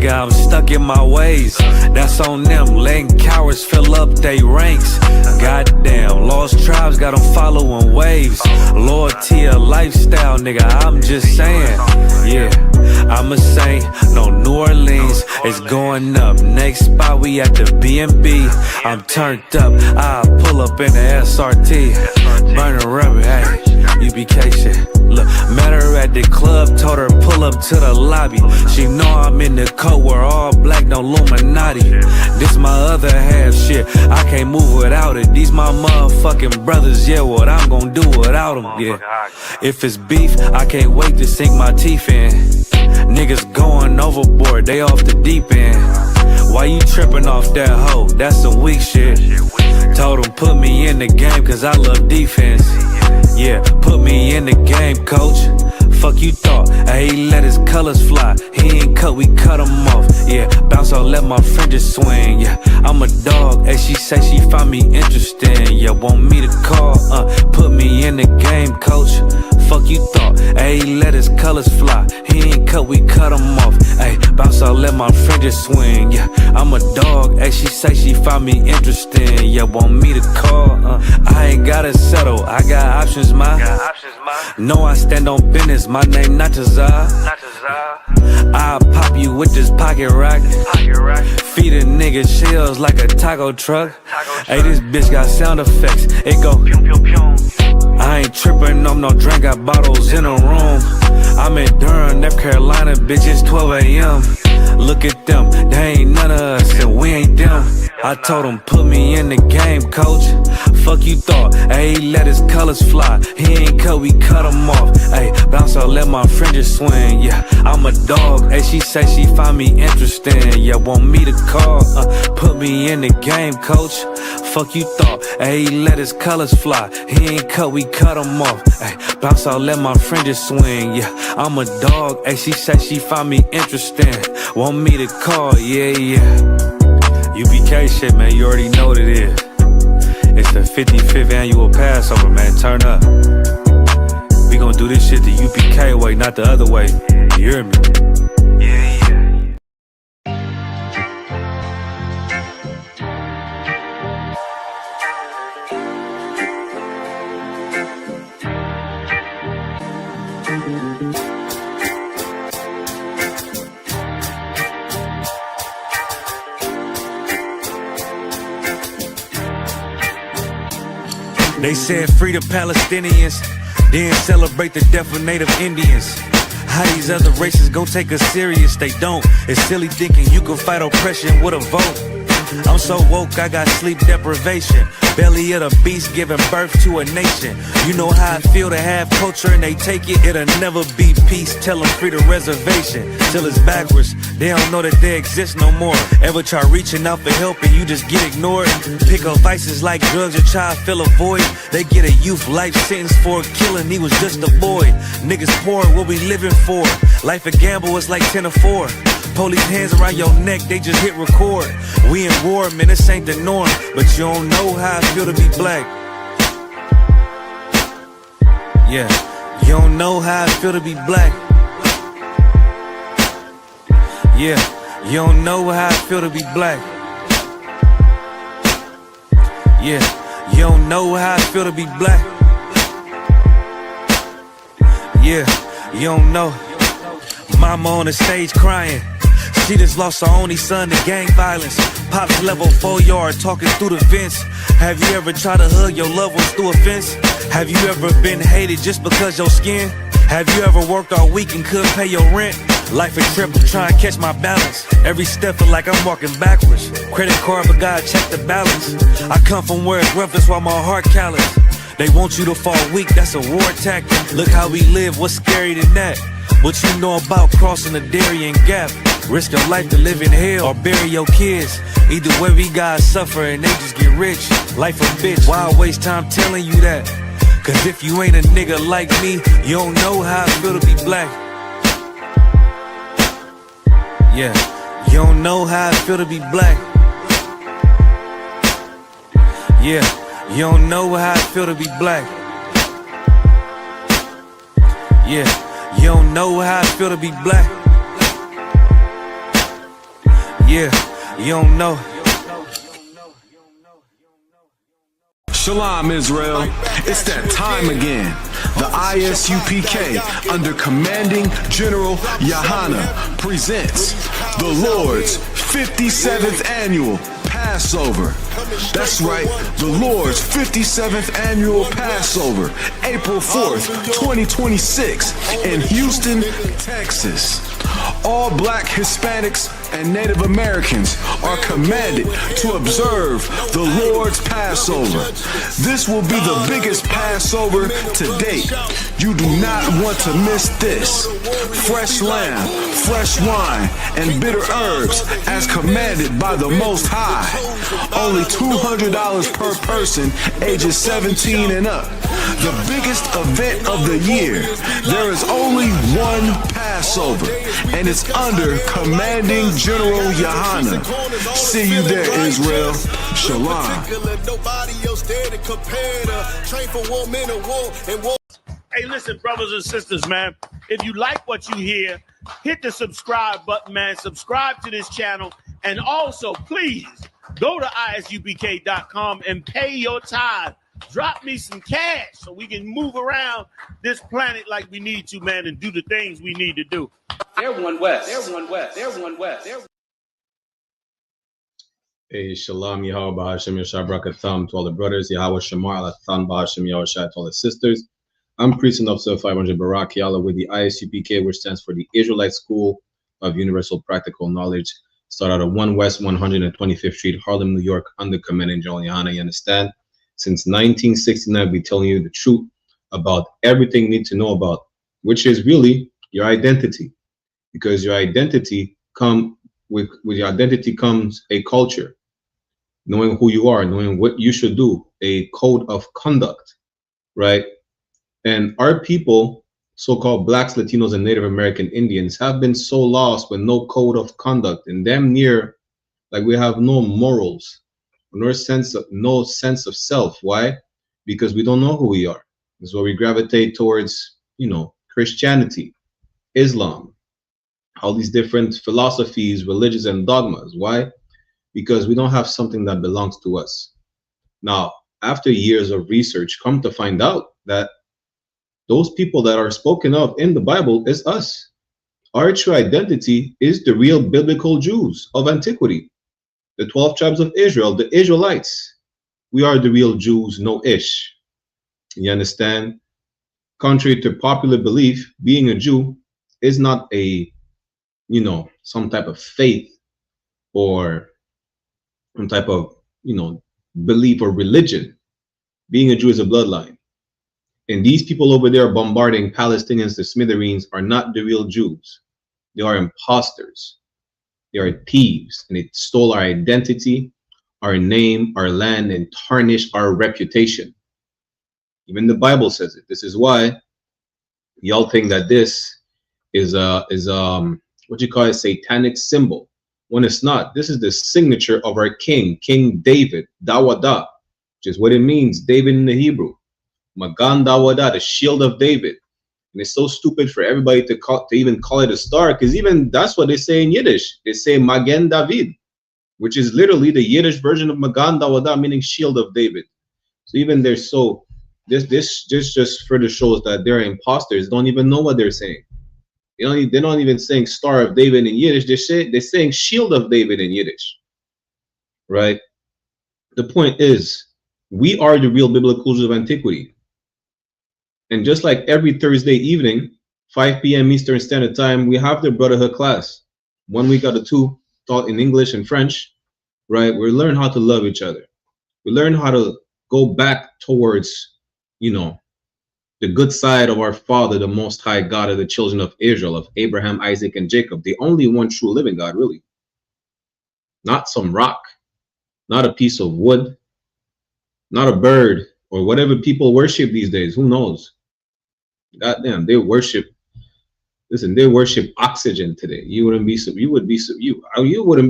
Nigga, I'm stuck in my ways. That's on them, letting cowards fill up they ranks. Goddamn, lost tribes got them following waves. Loyalty a lifestyle, nigga, I'm just saying. Yeah, I'm a saint, no New Orleans, it's going up. Next spot, we at the B&B. I'm turned up, I pull up in the SRT. Burning rubber, hey, U.P.K shit. Look, met her at the club, told her pull up to the lobby. She know I'm in the coat, we're all black, no Illuminati. This my other half shit, I can't move without it. These my motherfucking brothers, yeah, what I'm gonna do without them, yeah. If it's beef, I can't wait to sink my teeth in. Niggas going overboard, they off the deep end. Why you tripping off that hoe? That's some weak shit. Told him put me in the game cause I love defense. Yeah, put me in the game, coach. Fuck you thought, he let his colors fly. He ain't cut, we cut him off. Yeah, bounce out, let my fringes swing. Yeah, I'm a dog, and she say she find me interesting. Yeah, want me to call, put me in the game, coach. Fuck you thought, he let his colors fly. He ain't cut, we cut him off. Ay, bounce out, let my fringes swing. Yeah, I'm a dog, and she say she find me interesting. Yeah, want me to call, I ain't gotta settle, I got options, ma. No, I stand on business, my name not Tazar. I'll pop you with this pocket rock. Feed a nigga shells like a taco truck. Hey, this bitch got sound effects, it go I ain't trippin', I'm no drink, got bottles in a room. I'm in Durham, North Carolina, bitch, it's 12 a.m. Look at them, they ain't none of us, and we ain't them. I told him, put me in the game, coach. Fuck you thought, he let his colors fly. He ain't cut, we cut him off. Ay, bounce out, let my fringes swing. Yeah, I'm a dog, hey, she say she find me interesting. Yeah, want me to call, put me in the game, coach. Fuck you thought, he let his colors fly. He ain't cut, we cut him off. Ay, bounce out, let my fringes swing. Yeah, I'm a dog, hey, she say she find me interesting. Want me to call, yeah, yeah. U.P.K shit, man, you already know what it is. It's the 55th annual Passover, man, turn up. We gon' do this shit the U.P.K way, not the other way. You hear me? They said free the Palestinians, then celebrate the death of native Indians. How these other races gon' take us serious? They don't. It's silly thinking you can fight oppression with a vote. I'm so woke, I got sleep deprivation. Belly of the beast giving birth to a nation. You know how I feel to have culture and they take it. It'll never be peace, tell them free the reservation. Till it's backwards, they don't know that they exist no more. Ever try reaching out for help and you just get ignored? Pick up vices like drugs or try to fill a void. They get a youth life sentence for a killing, he was just a boy. Niggas poor, what we living for? Life a gamble, it's like 10 or 4. Police hands around your neck, they just hit record. We in war, man, this ain't the norm. But you don't know how I feel to be black. Yeah, you don't know how I feel to be black. Yeah, you don't know how I feel to be black. Yeah, you don't know how I feel to be black. Yeah, you don't know. Mama on the stage crying. She just lost her only son to gang violence. Pops level 4 yard talking through the fence. Have you ever tried to hug your loved ones through a fence? Have you ever been hated just because your skin? Have you ever worked all week and couldn't pay your rent? Life a trip, I'm trying to catch my balance. Every step feel like I'm walking backwards. Credit card, but God check the balance. I come from where it's rough, that's why my heart callous. They want you to fall weak, that's a war tactic. Look how we live, what's scary than that? What you know about crossing the Darien Gap? Risk your life to live in hell or bury your kids. Either way we gotta suffer and they just get rich. Life a bitch, why I waste time telling you that? Cause if you ain't a nigga like me, you don't know how I feel to be black. Yeah, you don't know how I feel to be black. Yeah, you don't know how I feel to be black. Yeah, you don't know how I feel to be black. Yeah, you don't know. Shalom, Israel. It's that time again. The I.S.U.P.K. under Commanding General YAHANNA presents the Lord's 57th Annual Passover. That's right, the Lord's 57th Annual Passover, April 4th, 2026 in Houston, Texas. All black Hispanics and Native Americans are commanded to observe the Lord's Passover. This will be the biggest Passover to date. You do not want to miss this. Fresh lamb, fresh wine, and bitter herbs as commanded by the Most High. Only $200 per person ages 17 and up. The biggest event of the year. There is only one Passover, and it's under Commanding General YAHANNA. See you there, Israel. Shalom. Hey, listen, brothers and sisters, man. If you like what you hear, hit the subscribe button, man. Subscribe to this channel. And also, please, go to isupk.com and pay your tithe. Drop me some cash so we can move around this planet like we need to, man, and do the things we need to do. Everyone west. Everyone west. Everyone west. Hey, Shalom, Yahweh, Bahashem, Yahshua, Brakatham to all the brothers, Yahweh, Shamar, Alathan, Bahashem, Yahushua to all the sisters. I'm Priest and Officer 500 Barak Yalla with the I.S.U.P.K, which stands for the Israelite School of Universal Practical Knowledge. Start out of 1 West 125th Street, Harlem, New York, under Commanding General YAHANNA. You understand? Since 1969, I'll be telling you the truth about everything you need to know about, which is really your identity. Because your identity with your identity comes a culture. Knowing who you are, knowing what you should do, a code of conduct, right? And our people, so-called blacks, Latinos, and Native American Indians, have been so lost with no code of conduct and damn near like we have no morals, no sense of self. Why? Because we don't know who we are. This is why we gravitate towards, Christianity, Islam, all these different philosophies, religions, and dogmas. Why? Because we don't have something that belongs to us. Now, after years of research, come to find out that those people that are spoken of in the Bible is us. Our true identity is the real biblical Jews of antiquity, the 12 tribes of Israel, the Israelites. We are the real Jews, no ish. You understand? Contrary to popular belief, being a Jew is not a, some type of faith or some type of, belief or religion. Being a Jew is a bloodline. And these people over there bombarding Palestinians to smithereens are not the real Jews. They are imposters. They are thieves, and they stole our identity, our name, our land, and tarnished our reputation. Even the Bible says it. This is why y'all think that this is what you call a satanic symbol, when it's not. This is the signature of our king, King David, Dawada, which is what it means, David in the Hebrew. Magan Dawada, the shield of David. And it's so stupid for everybody to even call it a star, because even that's what they say in Yiddish. They say Magen David, which is literally the Yiddish version of Magan Dawada, meaning shield of David. So even they're so, this just further shows that they're imposters. Don't even know what they're saying. They're not even saying Star of David in Yiddish. They're saying Shield of David in Yiddish, right? The point is, we are the real biblical Jews of antiquity. And just like every Thursday evening, 5 p.m. Eastern Standard Time, we have the Brotherhood class. 1 week out of 2, taught in English and French, right? We learn how to love each other. We learn how to go back towards, the good side of our Father, the Most High God of the children of Israel, of Abraham, Isaac, and Jacob, the only one true living God, really. Not some rock, not a piece of wood, not a bird, or whatever people worship these days. Who knows? Goddamn, they worship. Listen, they worship oxygen today. You wouldn't be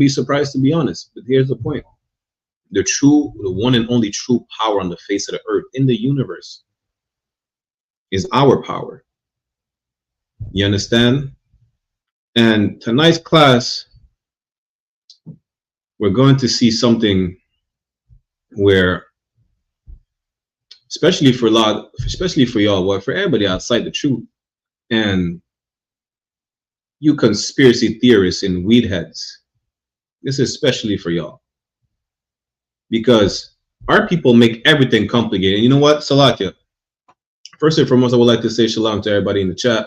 surprised, to be honest. But here's the point: the one and only true power on the face of the earth in the universe is our power. You understand? And tonight's class we're going to see something where, especially for y'all, well, for everybody outside the truth, and you conspiracy theorists and weed heads, this is especially for y'all, because our people make everything complicated. And you know what, Salakia? First and foremost, I would like to say shalom to everybody in the chat.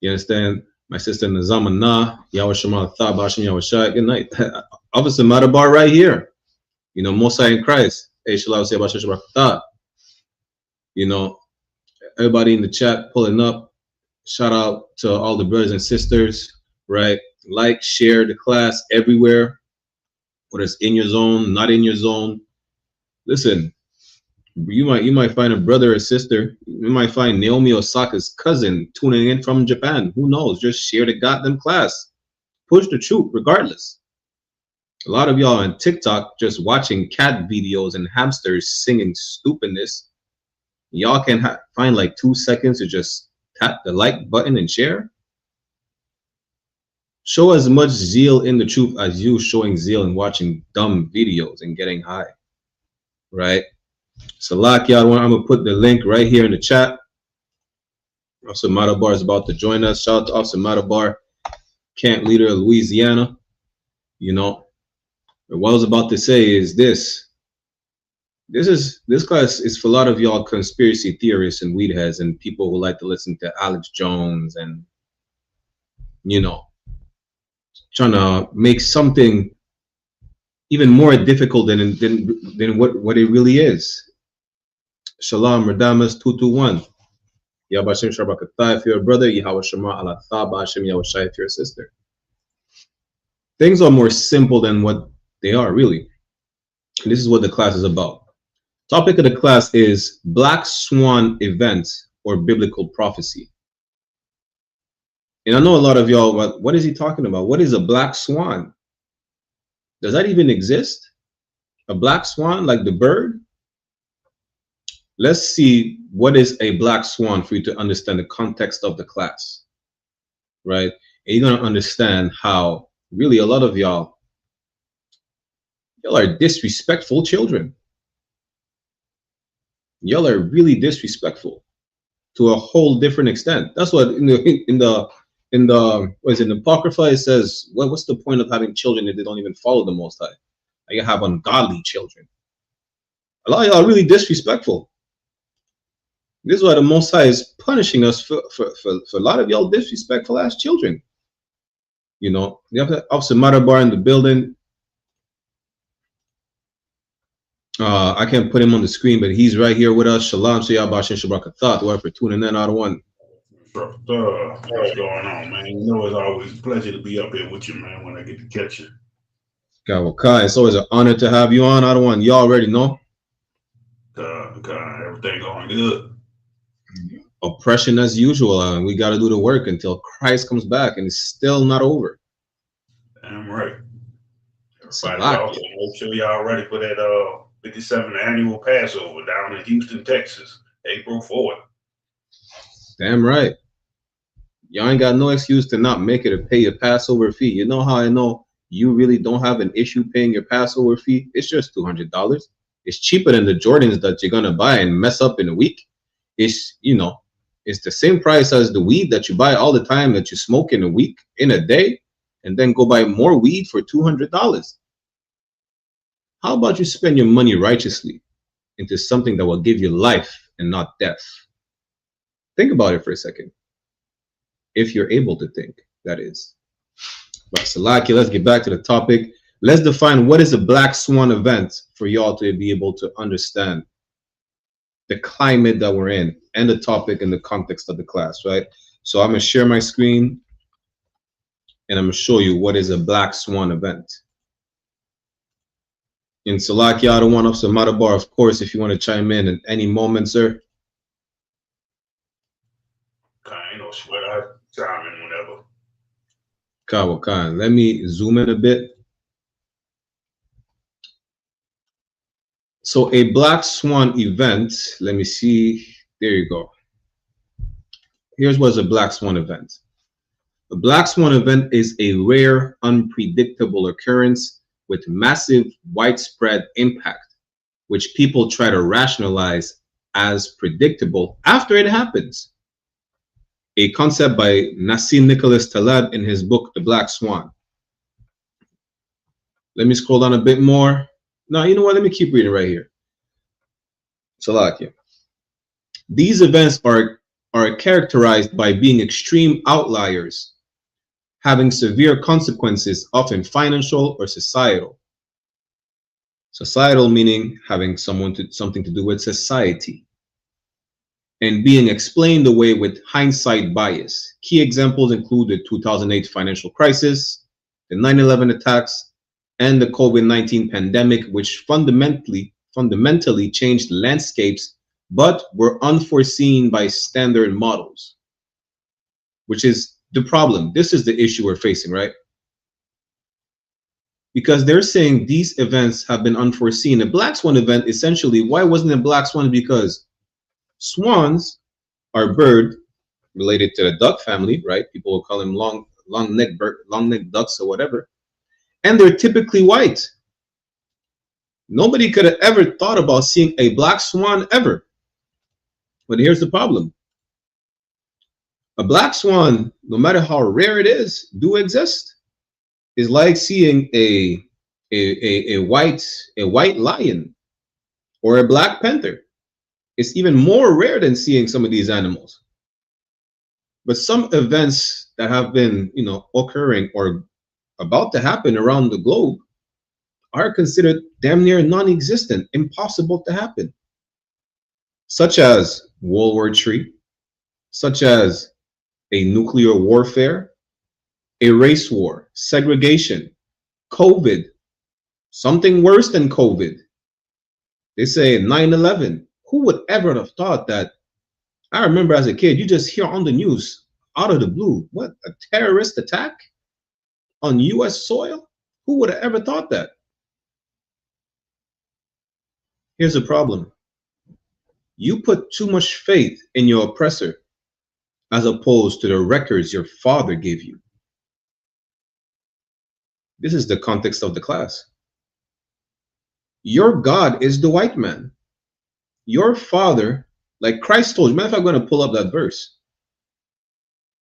You understand? My sister Nazama Yahweh Shema Thab Hashem Yahweh Shai. Good night. Officer Matabar right here. You know, Mosai in Christ. Hey, shalom say Bashem Shabbat Thab. You know, everybody in the chat pulling up. Shout out to all the brothers and sisters, right? Like, share the class everywhere, whether it's in your zone, not in your zone. Listen, you might find a brother or sister. You might find Naomi Osaka's cousin tuning in from Japan. Who knows? Just share the goddamn class. Push the truth, regardless. A lot of y'all on TikTok just watching cat videos and hamsters singing stupidness. Y'all can find like 2 seconds to just tap the like button and share. Show as much zeal in the truth as you showing zeal in watching dumb videos and getting high, right? So like y'all, I'm gonna put the link right here in the chat. Officer Matabar is about to join us. Shout out to Officer Matabar, camp leader of Louisiana. You know, what I was about to say is this class is for a lot of y'all conspiracy theorists and weed heads and people who like to listen to Alex Jones and, you know, trying to make something even more difficult than what it really is. Shalom, Radamas 221. Yabashim Shabakatai if you're a brother, Yahweh Shema ala Thaba Hashem Yahweh Shai if you're a sister. Things are more simple than what they are, really. And this is what the class is about. Topic of the class is Black Swan events or biblical prophecy. And I know a lot of y'all, what is he talking about? What is a black swan? Does that even exist? A black swan, like the bird? Let's see what is a black swan for you to understand the context of the class, right? And you're going to understand how really a lot of y'all are disrespectful children. Y'all are really disrespectful to a whole different extent. That's what in the Apocrypha it says, what's the point of having children if they don't even follow the Most High? You have ungodly children. A lot of y'all are really disrespectful. This is why the Most High is punishing us for a lot of y'all disrespectful ass children. You know, you have Officer Matabar in the building. I can't put him on the screen, but he's right here with us. Shalom, Shayabashin, Shabrakathat, whoever for tuning in out of one. What's going on, man? You know, it's always a pleasure to be up here with you, man, when I get to catch you. Kai, it's always an honor to have you on out of one. Y'all already know. Everything going good. Oppression as usual, and we got to do the work until Christ comes back, and it's still not over. Damn right. Everybody also make sure y'all ready for that 57th annual Passover down in Houston, Texas, April 4th. Damn right. Y'all ain't got no excuse to not make it or pay your Passover fee. You know how I know you really don't have an issue paying your Passover fee? It's just $200. It's cheaper than the Jordans that you're gonna buy and mess up in a week. It's, you know, it's the same price as the weed that you buy all the time that you smoke in a week, in a day, and then go buy more weed for $200. How about you spend your money righteously into something that will give you life and not death? Think about it for a second. If you're able to think, that is. But Salaki, let's get back to the topic. Let's define what is a black swan event for y'all to be able to understand the climate that we're in and the topic in the context of the class, right? So I'm going to share my screen and I'm going to show you what is a black swan event. In Salaki, I don't want Officer Matabar, of course, if you want to chime in at any moment, sir. Ain't no sweat. I chime in whenever. Kawakan. Let me zoom in a bit. So a black swan event, let me see. There you go. Here's what's a black swan event. A black swan event is a rare, unpredictable occurrence with massive widespread impact, which people try to rationalize as predictable after it happens. A concept by Nassim Nicholas Taleb in his book, The Black Swan. Let me scroll down a bit more. No, you know what? Let me keep reading right here. Salakia. These events are characterized by being extreme outliers, having severe consequences, often financial or societal. Societal meaning having something to do with society, and being explained away with hindsight bias. Key examples include the 2008 financial crisis, the 9/11 attacks, and the COVID-19 pandemic, which fundamentally changed landscapes, but were unforeseen by standard models, which is the problem. This is the issue we're facing, right? Because they're saying these events have been unforeseen. A black swan event, essentially, why wasn't it black swan? Because swans are bird related to the duck family, right? People will call them long-necked ducks or whatever. And they're typically white. Nobody could have ever thought about seeing a black swan ever. But here's the problem. A black swan, no matter how rare it is, do exist. It's like seeing a white lion or a black panther. It's even more rare than seeing some of these animals. But some events that have been, occurring or about to happen around the globe are considered damn near non-existent, impossible to happen, such as World War III, such as a nuclear warfare, a race war, segregation, COVID, something worse than COVID. They say 9/11. Who would ever have thought that? I remember as a kid, you just hear on the news out of the blue, what, a terrorist attack on US soil? Who would have ever thought that? Here's the problem. You put too much faith in your oppressor as opposed to the records your father gave you. This is the context of the class. Your God is the white man. Your father, like Christ told you, matter of fact, I'm going to pull up that verse.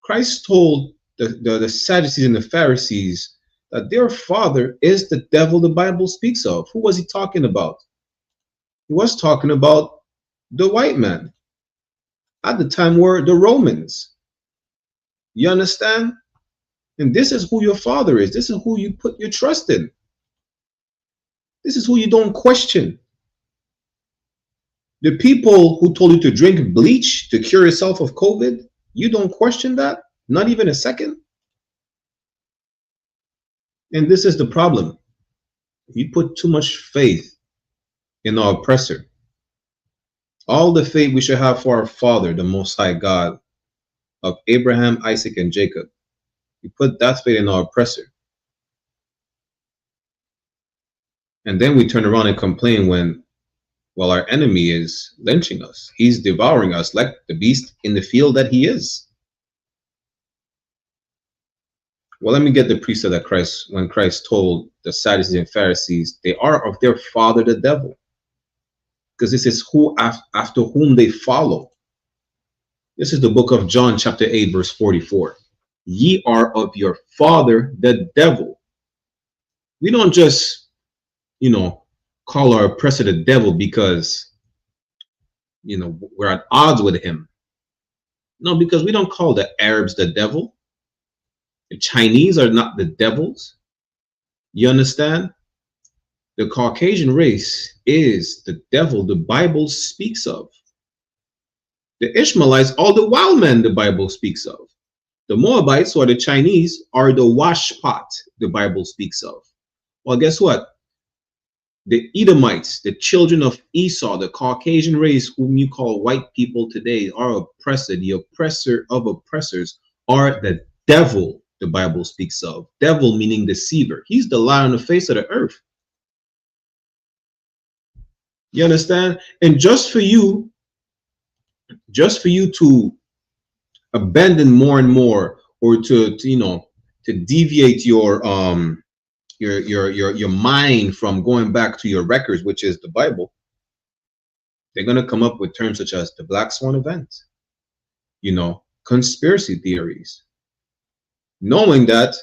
Christ told the Sadducees and the Pharisees that their father is the devil the Bible speaks of. Who was he talking about? He was talking about the white man. At the time were the Romans. You understand? And this is who your father is. This is who you put your trust in. This is who you don't question. The people who told you to drink bleach to cure yourself of COVID, you don't question that? Not even a second? And this is the problem. You put too much faith in our oppressor. All the faith we should have for our Father, the Most High God of Abraham, Isaac, and Jacob. We put that faith in our oppressor. And then we turn around and complain when, well, our enemy is lynching us. He's devouring us like the beast in the field that he is. Well, let me get the precept that when Christ told the Sadducees and Pharisees, they are of their father, the devil. Because this is who after whom they follow. This is the book of John, chapter 8, verse 44. Ye are of your father, the devil. We don't just, call our oppressor the devil because, we're at odds with him. No, because we don't call the Arabs the devil. The Chinese are not the devils. You understand? The Caucasian race is the devil the Bible speaks of. The Ishmaelites are the wild men the Bible speaks of. The Moabites or the Chinese are the washpot the Bible speaks of. Well, guess what? The Edomites, the children of Esau, the Caucasian race whom you call white people today, are oppressor. The oppressor of oppressors are the devil the Bible speaks of. Devil meaning deceiver. He's the lie on the face of the earth. You understand? And just for you to abandon more and more, or to deviate your your mind from going back to your records, which is the Bible, they're gonna come up with terms such as the Black Swan event, conspiracy theories, knowing that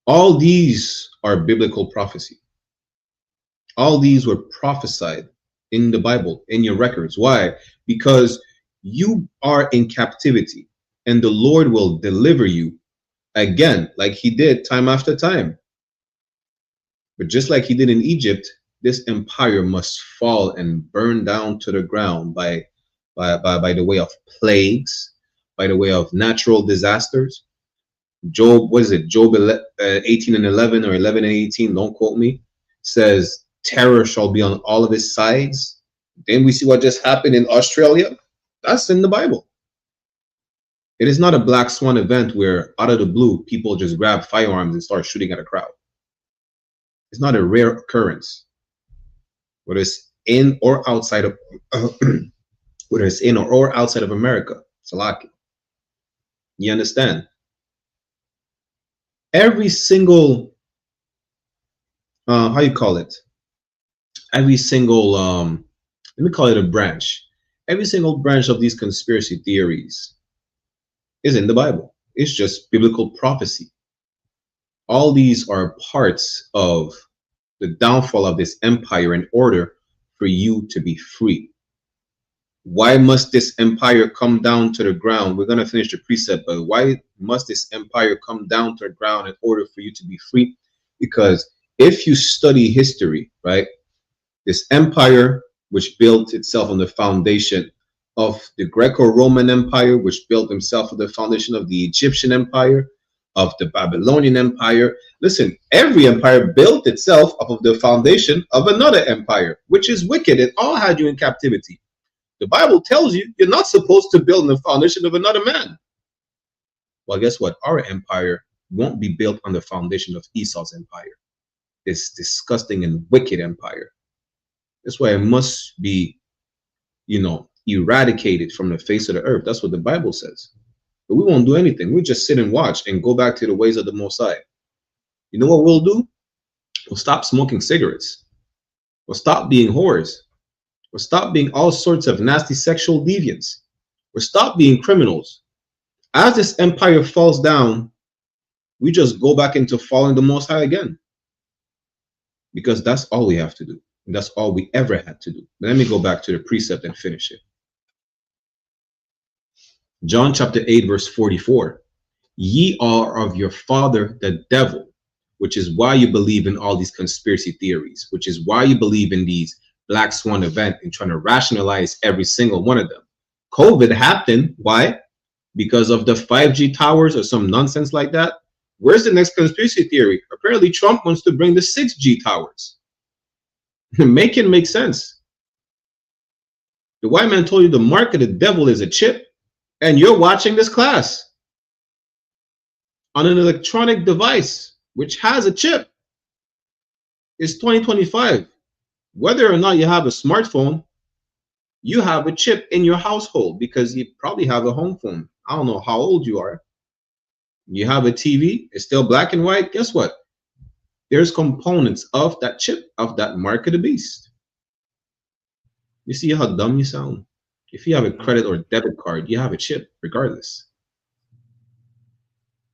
all these are biblical prophecy. All these were prophesied in the Bible, in your records. Why? Because you are in captivity, and the Lord will deliver you again, like he did time after time. But just like he did in Egypt, this empire must fall and burn down to the ground by the way of plagues, by the way of natural disasters. Job, what is it? Job 18 and 11 or 11 and 18, don't quote me, says terror shall be on all of his sides. Then we see what just happened in Australia. That's in the Bible. It is not a Black Swan event where out of the blue, people just grab firearms and start shooting at a crowd. It's not a rare occurrence. Whether it's in or outside of whether it's in or outside of America. Salaki. You understand? Every single how you call it? Every single let me call it a branch. Every single branch of these conspiracy theories is in the Bible. It's just biblical prophecy. All these are parts of the downfall of this empire in order for you to be free. Why must this empire come down to the ground? We're going to finish the precept, but why must this empire come down to the ground in order for you to be free? Because if you study history, right, this empire, which built itself on the foundation of the Greco-Roman Empire, which built himself on the foundation of the Egyptian Empire, of the Babylonian Empire. Listen, every empire built itself off of the foundation of another empire, which is wicked. It all had you in captivity. The Bible tells you you're not supposed to build on the foundation of another man. Well, guess what? Our empire won't be built on the foundation of Esau's empire, this disgusting and wicked empire. That's why it must be, eradicated from the face of the earth. That's what the Bible says. But we won't do anything. We just sit and watch and go back to the ways of the Most High. You know what we'll do? We'll stop smoking cigarettes. We'll stop being whores. We'll stop being all sorts of nasty sexual deviants. We'll stop being criminals. As this empire falls down, we just go back into following the Most High again. Because that's all we have to do. And that's all we ever had to do. But let me go back to the precept and finish it. John chapter 8, verse 44. Ye are of your father the devil, which is why you believe in all these conspiracy theories, which is why you believe in these Black Swan event and trying to rationalize every single one of them. COVID happened. Why? Because of the 5G towers or some nonsense like that. Where's the next conspiracy theory? Apparently Trump wants to bring the 6G towers. Make it make sense. The white man told you the mark of the devil is a chip, and you're watching this class on an electronic device which has a chip. It's 2025. Whether or not you have a smartphone, you have a chip in your household because you probably have a home phone. I don't know how old you are. You have a TV, it's still black and white. Guess what? There's components of that chip, of that mark of the beast. You see how dumb you sound? If you have a credit or debit card, you have a chip regardless.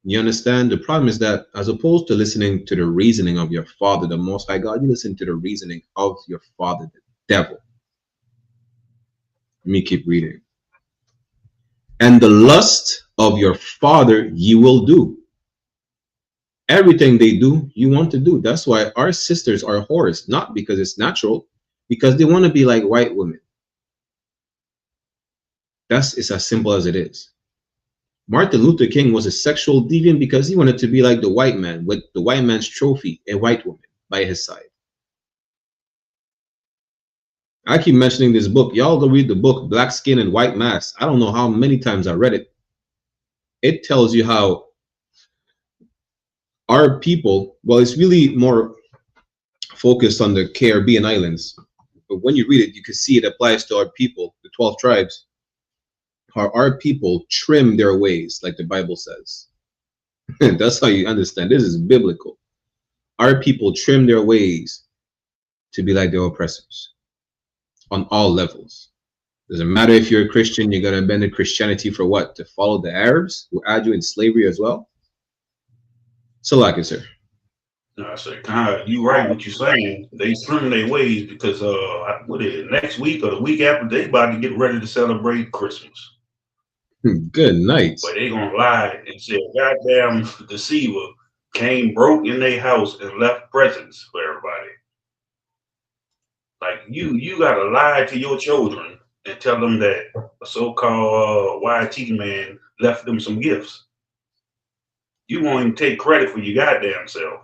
You understand? The problem is that as opposed to listening to the reasoning of your father, the Most High God, you listen to the reasoning of your father, the devil. Let me keep reading. And the lust of your father you will do. Everything they do, you want to do. That's why our sisters are whores, not because it's natural, because they want to be like white women. It's as simple as it is. Martin Luther King was a sexual deviant because he wanted to be like the white man, with the white man's trophy, a white woman by his side. I keep mentioning this book. Y'all go read the book, Black Skin and White Mask. I don't know how many times I read it. It tells you how our people, well, it's really more focused on the Caribbean islands. But when you read it, you can see it applies to our people, the 12 tribes. How our people trim their ways, like the Bible says. That's how you understand. This is biblical. Our people trim their ways to be like their oppressors on all levels. Doesn't matter if you're a Christian, you're going to bend to Christianity for what? To follow the Arabs who had you in slavery as well? So like it, sir. No, I say, you right what you're saying. They trim their ways because what is it, next week or the week after they about to get ready to celebrate Christmas. Good night. But they gonna lie and say a goddamn deceiver came, broke in their house and left presents for everybody. Like you gotta lie to your children and tell them that a so-called YT man left them some gifts. You won't even take credit for your goddamn self.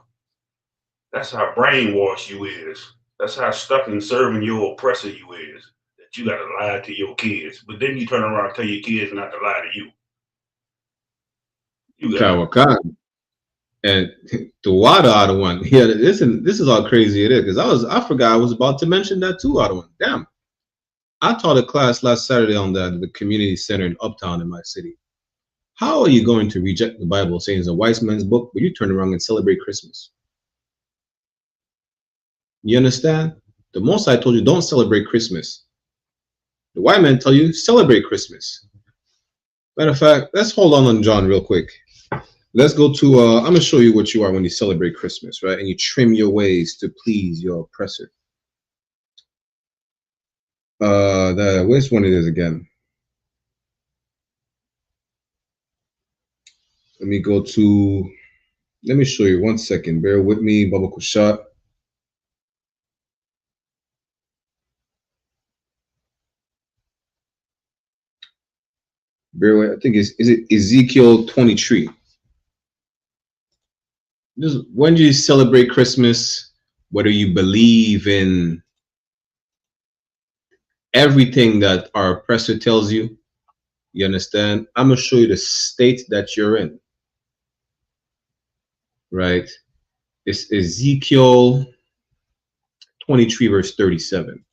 That's how brainwashed you is. That's how stuck in serving your oppressor you is. That you gotta lie to your kids, but then you turn around and tell your kids not to lie to you. You got and the water out of one. Yeah, this is how crazy it is. Because I forgot I was about to mention that too, out of one. Damn. I taught a class last Saturday on the community center in Uptown in my city. How are you going to reject the Bible saying it's a wise man's book, but you turn around and celebrate Christmas? You understand? The Most High told you don't celebrate Christmas. The white man tell you celebrate Christmas. Matter of fact, let's hold on John real quick. Let's go to I'm gonna show you what you are when you celebrate Christmas, right? And you trim your ways to please your oppressor. Which one it is again? Let me show you 1 second. Bear with me, Baba Kushat. Bear with, I think is it Ezekiel 23. Just when do you celebrate Christmas, whether you believe in everything that our oppressor tells you, you understand? I'm gonna show you the state that you're in. Right? It's Ezekiel 23 verse 37.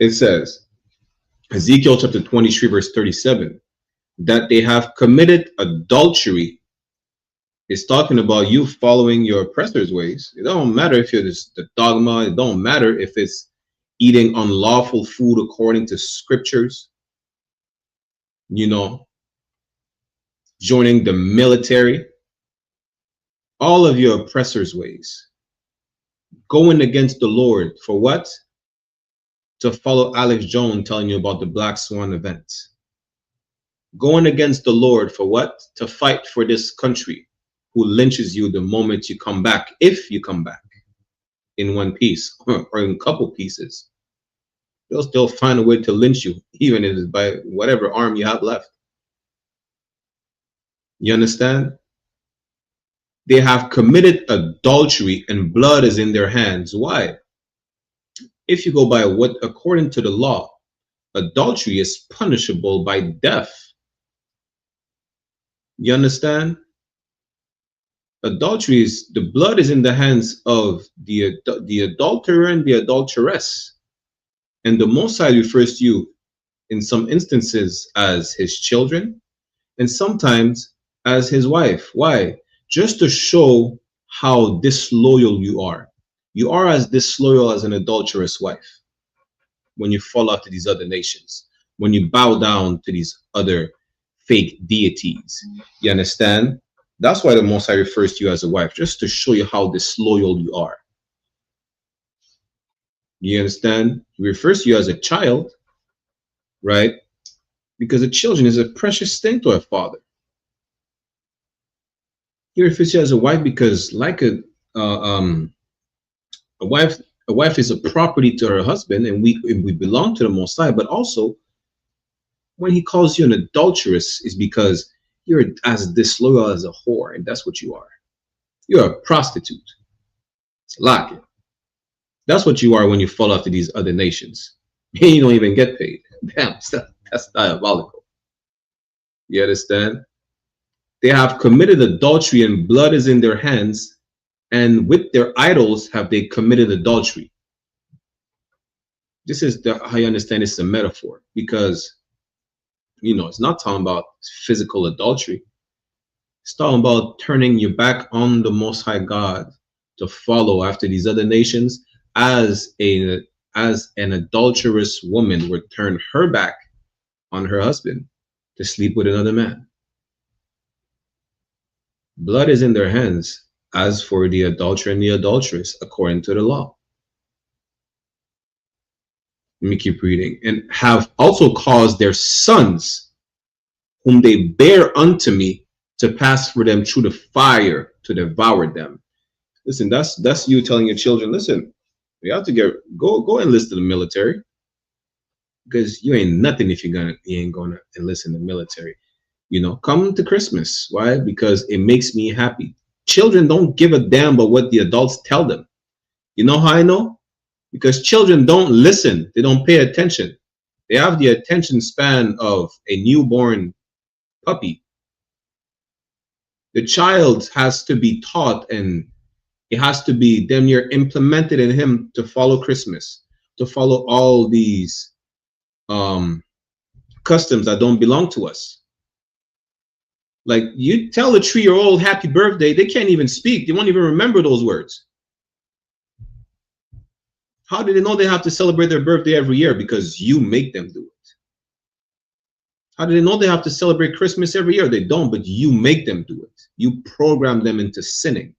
It says, Ezekiel chapter 23 verse 37, that they have committed adultery. It's talking about you following your oppressor's ways. It don't matter if you're the dogma. It don't matter if it's eating unlawful food according to scriptures. You know, joining the military. All of your oppressor's ways. Going against the Lord for what? To follow Alex Jones telling you about the Black Swan event. Going against the Lord for what? To fight for this country who lynches you the moment you come back, if you come back in one piece or in a couple pieces. They'll still find a way to lynch you, even if it's by whatever arm you have left. You understand? They have committed adultery and blood is in their hands. Why? If you go by what, according to the law, adultery is punishable by death. You understand? Adultery is, the blood is in the hands of the adulterer and the adulteress. And the Most High refers to you in some instances as his children and sometimes as his wife. Why? Just to show how disloyal you are. You are as disloyal as an adulterous wife when you fall out to these other nations, when you bow down to these other fake deities. You understand? That's why the Most High refers to you as a wife, just to show you how disloyal you are. You understand? He refers to you as a child, right? Because the children is a precious thing to a father. He refers to you as a wife because, like a wife is a property to her husband, and we belong to the Most High. But also, when he calls you an adulteress, is because you're as disloyal as a whore, and that's what you are. You're a prostitute. It's like it. That's what you are when you fall off to these other nations. And you don't even get paid. Damn, that's diabolical. You understand? They have committed adultery and blood is in their hands, and with their idols have they committed adultery. This is how you understand it's a metaphor, because, you know, it's not talking about physical adultery. It's talking about turning your back on the Most High God to follow after these other nations, as an adulterous woman would turn her back on her husband to sleep with another man. Blood is in their hands as for the adulterer and the adulteress, according to the law. Let me keep reading. And have also caused their sons, whom they bear unto me, to pass for them through the fire to devour them. Listen, that's you telling your children, listen, you have to go enlist in the military, because you ain't nothing if you ain't gonna enlist in the military. You know, come to Christmas. Why? Because it makes me happy. Children don't give a damn about what the adults tell them. You know how I know? Because children don't listen. They don't pay attention. They have the attention span of a newborn puppy. The child has to be taught, and it has to be damn near implemented in him to follow Christmas, to follow all these customs that don't belong to us. Like, you tell a 3-year-old happy birthday, they can't even speak. They won't even remember those words. How do they know they have to celebrate their birthday every year? Because you make them do it. How do they know they have to celebrate Christmas every year? They don't, but you make them do it. You program them into sinning.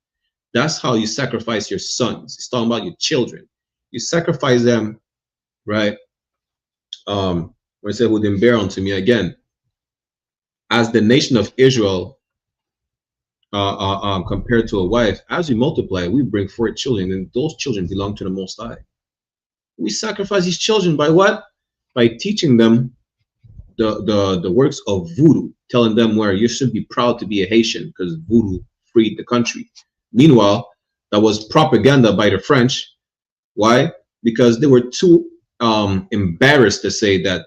That's how you sacrifice your sons. It's talking about your children. You sacrifice them, right? When I say, who didn't bear unto me, again, as the nation of Israel, compared to a wife, as we multiply, we bring forth children, and those children belong to the Most High. We sacrifice these children by what? By teaching them the works of voodoo, telling them where you should be proud to be a Haitian because voodoo freed the country. Meanwhile, that was propaganda by the French. Why? Because they were too embarrassed to say that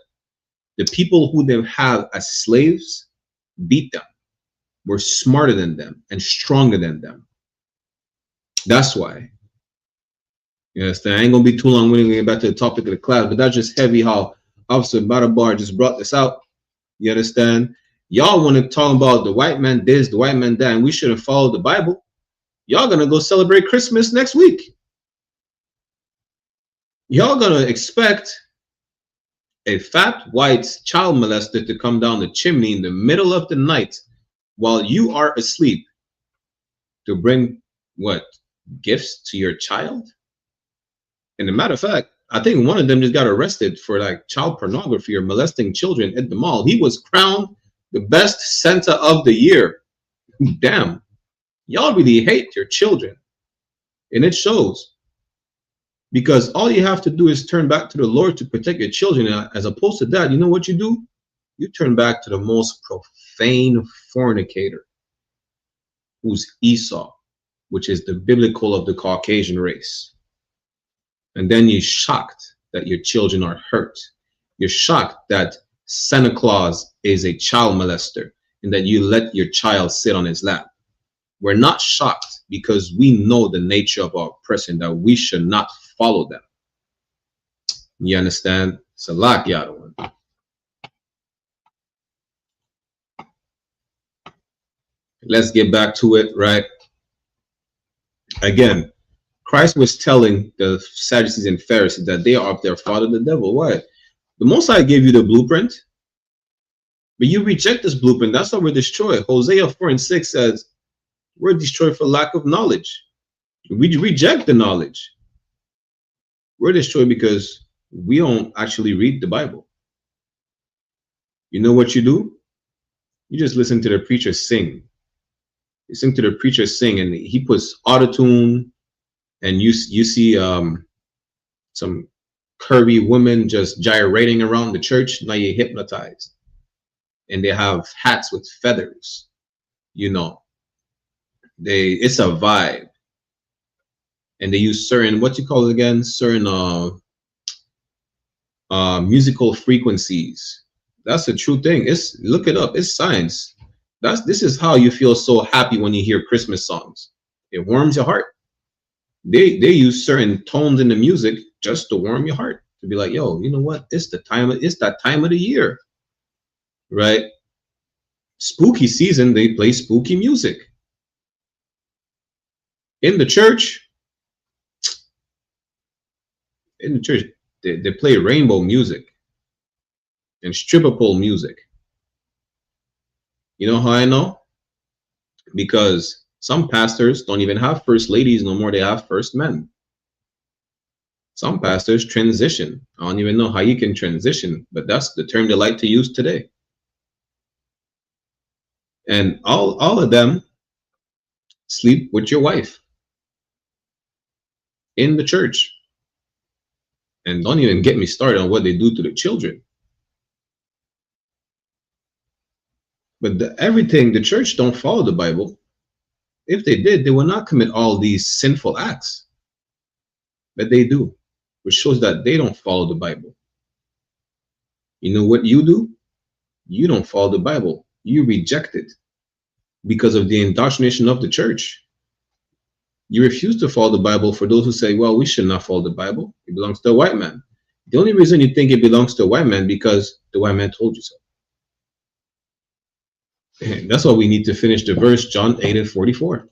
the people who they have as slaves beat them, were smarter than them and stronger than them. That's why. Yes, I ain't gonna be too long when we get back to the topic of the class, but that's just heavy how Officer Badabar just brought this out. You understand? Y'all want to talk about the white man this, the white man that, and we shouldn't follow the Bible. Y'all gonna go celebrate Christmas next week. Y'all gonna expect a fat white child molester to come down the chimney in the middle of the night while you are asleep to bring what? Gifts to your child? And a matter of fact, I think one of them just got arrested for like child pornography or molesting children at the mall. He was crowned the best Santa of the year. Damn, y'all really hate your children, and it shows. Because all you have to do is turn back to the Lord to protect your children. As opposed to that, you know what you do? You turn back to the most profane fornicator, who's Esau, which is the biblical of the Caucasian race. And then you're shocked that your children are hurt. You're shocked that Santa Claus is a child molester and that you let your child sit on his lap. We're not shocked because we know the nature of our oppression, that we should not follow them. You understand? It's a lot, y'all. Let's get back to it, right? Again, Christ was telling the Sadducees and Pharisees that they are of their father, the devil. Why? The Most High gave you the blueprint, but you reject this blueprint. That's how we're destroyed. Hosea 4:6 says, we're destroyed for lack of knowledge. We reject the knowledge. We're destroyed because we don't actually read the Bible. You know what you do? You just listen to the preacher sing. You listen to the preacher sing, and he puts autotune, and you see some curvy women just gyrating around the church. Now you're hypnotized, and they have hats with feathers. You know, it's a vibe. And they use certain, what you call it again, certain musical frequencies. That's a true thing. Look it up. It's science. This is how you feel so happy when you hear Christmas songs. It warms your heart. They use certain tones in the music just to warm your heart, to be like, yo, you know what? It's that time of the year, right? Spooky season, they play spooky music. In the church, they play rainbow music and stripper pole music. You know how I know? Because some pastors don't even have first ladies no more, they have first men. Some pastors transition. I don't even know how you can transition, but that's the term they like to use today. And all of them sleep with your wife in the church. And don't even get me started on what they do to the children. But everything, the church don't follow the Bible. If they did, they would not commit all these sinful acts. But they do, which shows that they don't follow the Bible. You know what you do? You don't follow the Bible. You reject it because of the indoctrination of the church. You refuse to follow the Bible. For those who say, well, we should not follow the Bible. It belongs to a white man. The only reason you think it belongs to a white man because the white man told you so. That's why we need to finish the verse, John 8:44.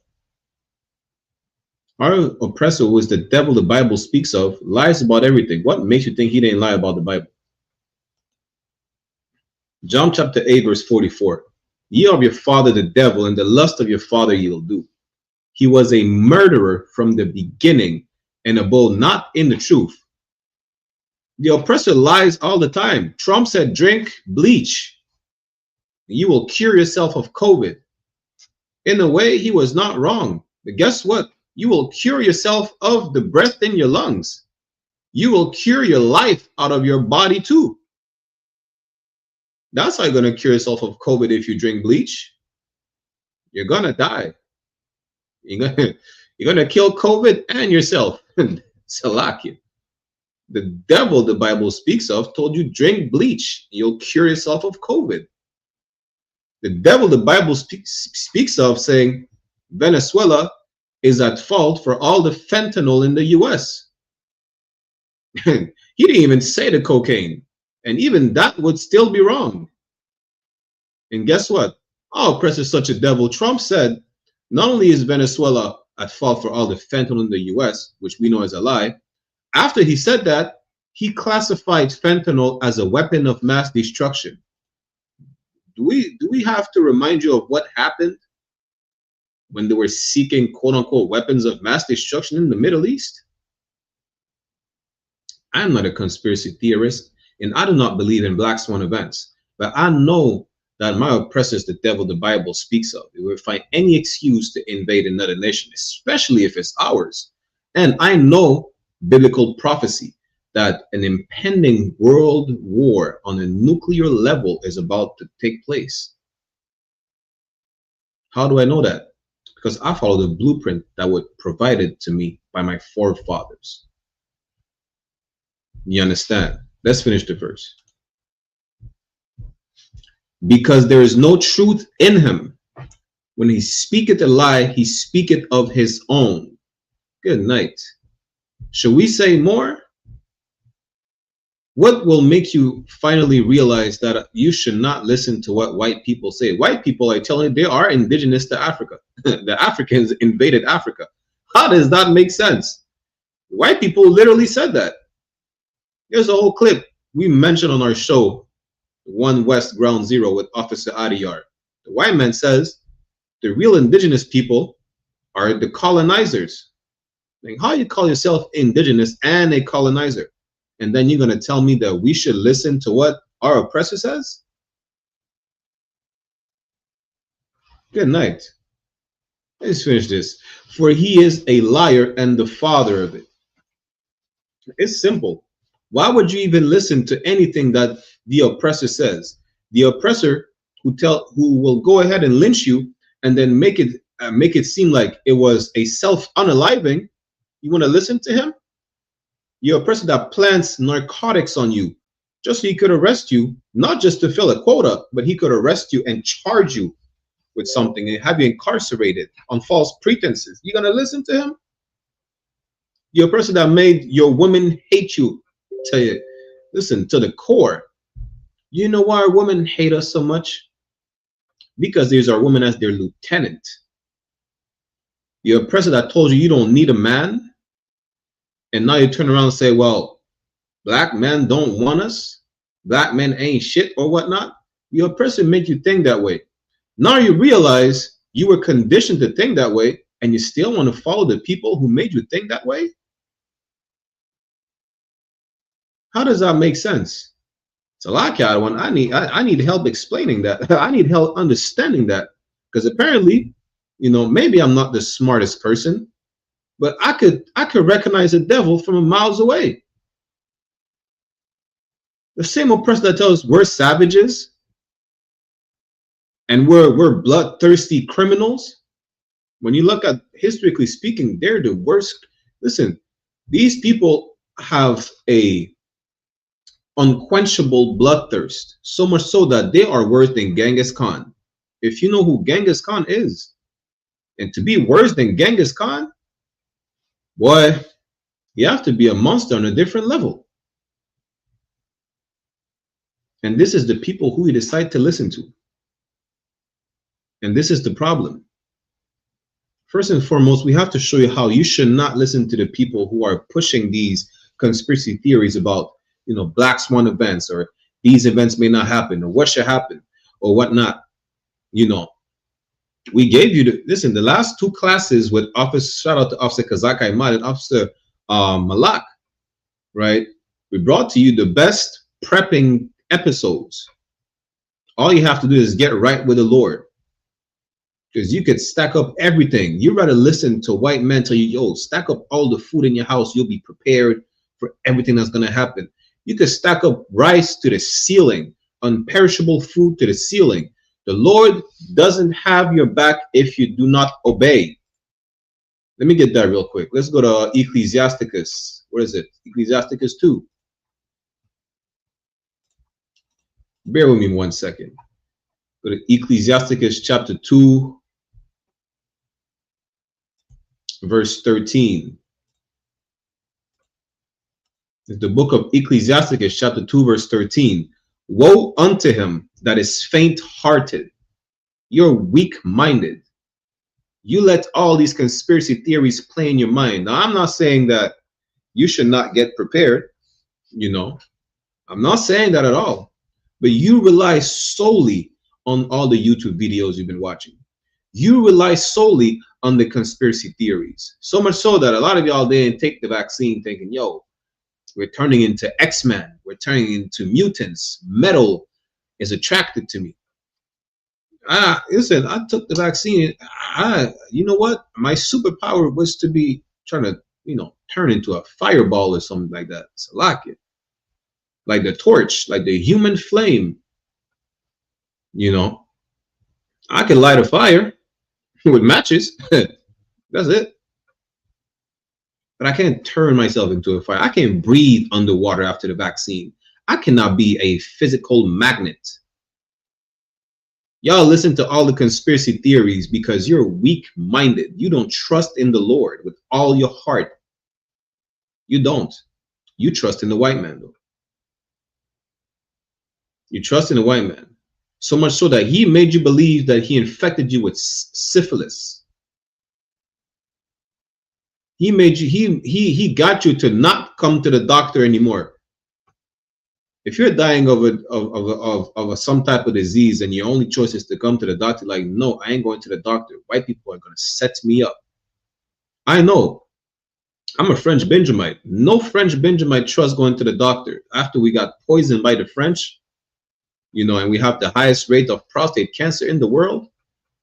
Our oppressor, who is the devil the Bible speaks of, lies about everything. What makes you think he didn't lie about the Bible? John chapter 8, verse 44. Ye are of your father the devil, and the lust of your father ye will do. He was a murderer from the beginning, and abode not in the truth. The oppressor lies all the time. Trump said, drink bleach. You will cure yourself of COVID. In a way, he was not wrong. But guess what? You will cure yourself of the breath in your lungs. You will cure your life out of your body too. That's how you're going to cure yourself of COVID if you drink bleach. You're going to die. You're going to kill COVID and yourself. Salakia. The devil the Bible speaks of told you drink bleach. You'll cure yourself of COVID. The devil the Bible speaks of saying Venezuela is at fault for all the fentanyl in the US. He didn't even say the cocaine. And even that would still be wrong. And guess what? Our oppressor is such a devil. Trump said, not only is Venezuela at fault for all the fentanyl in the US, which we know is a lie, after he said that, he classified fentanyl as a weapon of mass destruction. Do we have to remind you of what happened when they were seeking quote-unquote weapons of mass destruction in the Middle East? I'm not a conspiracy theorist, and I do not believe in black swan events, but I know that my oppressor is the devil the Bible speaks of. They will find any excuse to invade another nation, especially if it's ours. And I know biblical prophecy that an impending world war on a nuclear level is about to take place. How do I know that? Because I follow the blueprint that was provided to me by my forefathers. You understand? Let's finish the verse. Because there is no truth in him. When he speaketh a lie, he speaketh of his own. Good night. Should we say more? What will make you finally realize that you should not listen to what white people say? White people, I tell you, they are indigenous to Africa. The Africans invaded Africa. How does that make sense? White people literally said that. There's a whole clip we mentioned on our show, 1 West Ground Zero with Officer Adiyar. The white man says the real indigenous people are the colonizers. Like, how you call yourself indigenous and a colonizer? And then you're going to tell me that we should listen to what our oppressor says? Good night. Let's finish this. For he is a liar and the father of it. It's simple. Why would you even listen to anything that the oppressor says? The oppressor who will go ahead and lynch you and then make it seem like it was a self-unaliving. You want to listen to him? You're a person that plants narcotics on you just so he could arrest you, not just to fill a quota, but he could arrest you and charge you with something and have you incarcerated on false pretenses. You gonna listen to him? You're a person that made your women hate you. Tell you, listen, to the core. You know why our women hate us so much? because there's our woman as their lieutenant. The oppressor that told you you don't need a man, and now you turn around and say, well, black men don't want us, black men ain't shit or whatnot. The oppressor made you think that way. Now you realize you were conditioned to think that way, and you still want to follow the people who made you think that way? How does that make sense? It's a lot, one. I need help explaining that. I need help understanding that, because apparently, you know, maybe I'm not the smartest person, but I could recognize the devil from miles away. The same oppressor that tells us we're savages and we're bloodthirsty criminals. When you look at, historically speaking, they're the worst. Listen, these people have a unquenchable bloodthirst, so much so that they are worse than Genghis Khan. If you know who Genghis Khan is, and to be worse than Genghis Khan, boy, you have to be a monster on a different level. And this is the people who we decide to listen to. And this is the problem. First and foremost, we have to show you how you should not listen to the people who are pushing these conspiracy theories about, you know, black swan events, or these events may not happen, or what should happen, or whatnot. You know, we gave you the last two classes with shout out to Officer Kazaka Imad and Officer Malak, right? We brought to you the best prepping episodes. All you have to do is get right with the Lord, because you could stack up everything. You'd rather listen to white men tell you, yo, stack up all the food in your house, you'll be prepared for everything that's going to happen. You could stack up rice to the ceiling, unperishable food to the ceiling. The Lord doesn't have your back if you do not obey. Let me get that real quick. Let's go to Ecclesiasticus. What is it? Ecclesiasticus 2. Bear with me 1 second. Go to Ecclesiasticus chapter 2, verse 13. The book of Ecclesiasticus chapter 2, verse 13. Woe unto him that is faint-hearted. You're weak-minded. You let all these conspiracy theories play in your mind. Now, I'm not saying that you should not get prepared. You know, I'm not saying that at all. But you rely solely on all the YouTube videos you've been watching. You rely solely on the conspiracy theories. So much so that a lot of y'all didn't take the vaccine thinking, yo, we're turning into X-Men. We're turning into mutants. Metal is attracted to me. Listen, I took the vaccine. You know what? My superpower was to be trying to, you know, turn into a fireball or something like that. So like the torch, like the human flame. You know, I can light a fire with matches. That's it. But I can't turn myself into a fire. I can't breathe underwater after the vaccine. I cannot be a physical magnet. Y'all listen to all the conspiracy theories because you're weak-minded. You don't trust in the Lord with all your heart. You don't. You trust in the white man, though. You trust in the white man. So much so that he made you believe that he infected you with syphilis. He made you, he got you to not come to the doctor anymore. If you're dying of some type of disease and your only choice is to come to the doctor, like, no, I ain't going to the doctor. White people are going to set me up. I know. I'm a French Benjamite. No French Benjamite trusts going to the doctor. After we got poisoned by the French, you know, and we have the highest rate of prostate cancer in the world,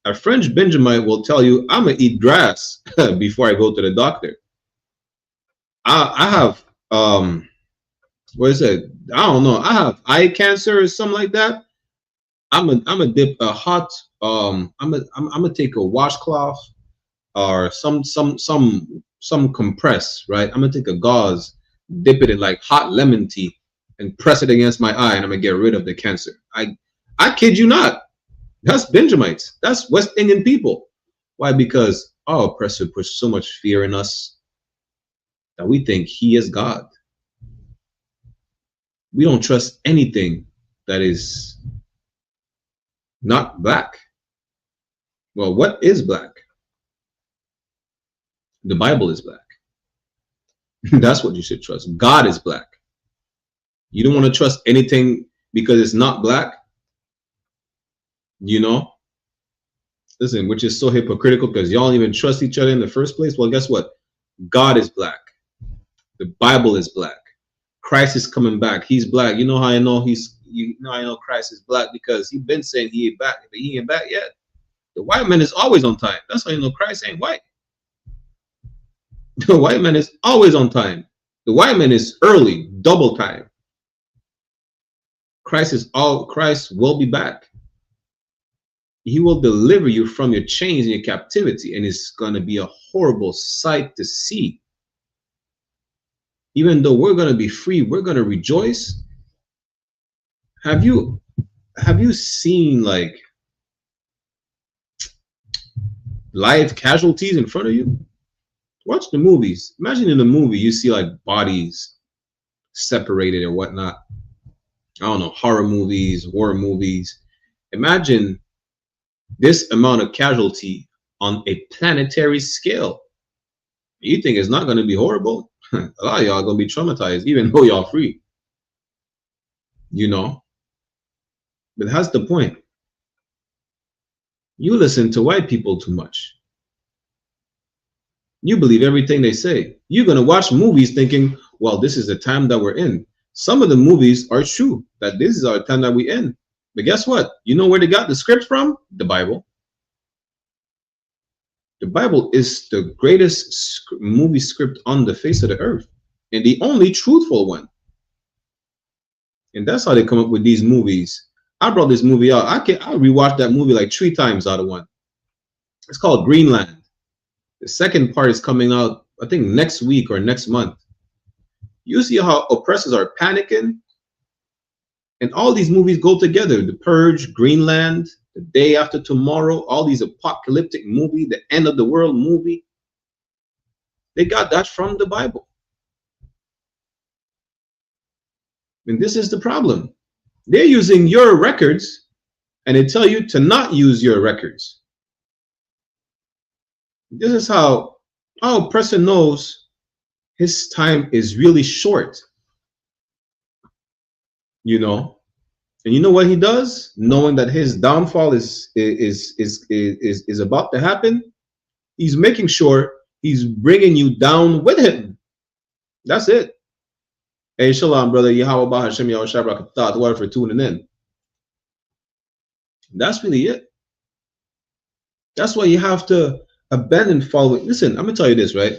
a French Benjamite will tell you, I'm going to eat grass before I go to the doctor. I have, what is it? I don't know. I have eye cancer or something like that. I'm gonna dip a hot, I'm gonna take a washcloth or some compress, right? I'm gonna take a gauze, dip it in like hot lemon tea and press it against my eye, and I'm gonna get rid of the cancer. I kid you not. That's Benjamites. That's West Indian people. Why? Because our oppressor pushed so much fear in us that we think he is God. We don't trust anything that is not black. Well, what is black? The Bible is black. That's what you should trust. God is black. You don't want to trust anything because it's not black. You know? Listen, which is so hypocritical because y'all don't even trust each other in the first place. Well, guess what? God is black. The Bible is black. Christ is coming back. He's black. You know how I know I know Christ is black? Because he's been saying he ain't back, but he ain't back yet. The white man is always on time. That's how you know Christ ain't white. The white man is always on time. The white man is early, double time. Christ will be back. He will deliver you from your chains and your captivity, and it's going to be a horrible sight to see. Even though we're going to be free, we're going to rejoice. Have you seen like live casualties in front of you? Watch the movies. Imagine in the movie you see like bodies separated or whatnot. I don't know, horror movies, war movies. Imagine this amount of casualty on a planetary scale. You think it's not going to be horrible? A lot of y'all are going to be traumatized, even though y'all free. You know? But that's the point. You listen to white people too much. You believe everything they say. You're going to watch movies thinking, well, this is the time that we're in. Some of the movies are true, that this is our time that we're in. But guess what? You know where they got the script from? The Bible. The Bible is the greatest movie script on the face of the earth, and the only truthful one. And that's how they come up with these movies. I brought this movie out. I rewatched that movie like 3 times out of 1. It's called Greenland. The second part is coming out, I think, next week or next month. You see how oppressors are panicking? And all these movies go together. The Purge, Greenland, The Day After Tomorrow, all these apocalyptic movies, the end of the world movie. They got that from the Bible. And this is the problem. They're using your records, and they tell you to not use your records. This is how our oppressor knows his time is really short. You know, and you know what he does, knowing that his downfall is about to happen. He's making sure he's bringing you down with him. That's it. Hey, shalom, brother. Yahweh Hashem Yahweh Shabbat Thought. Word for tuning in. That's really it. That's why you have to abandon following. Listen, I'm gonna tell you this, right?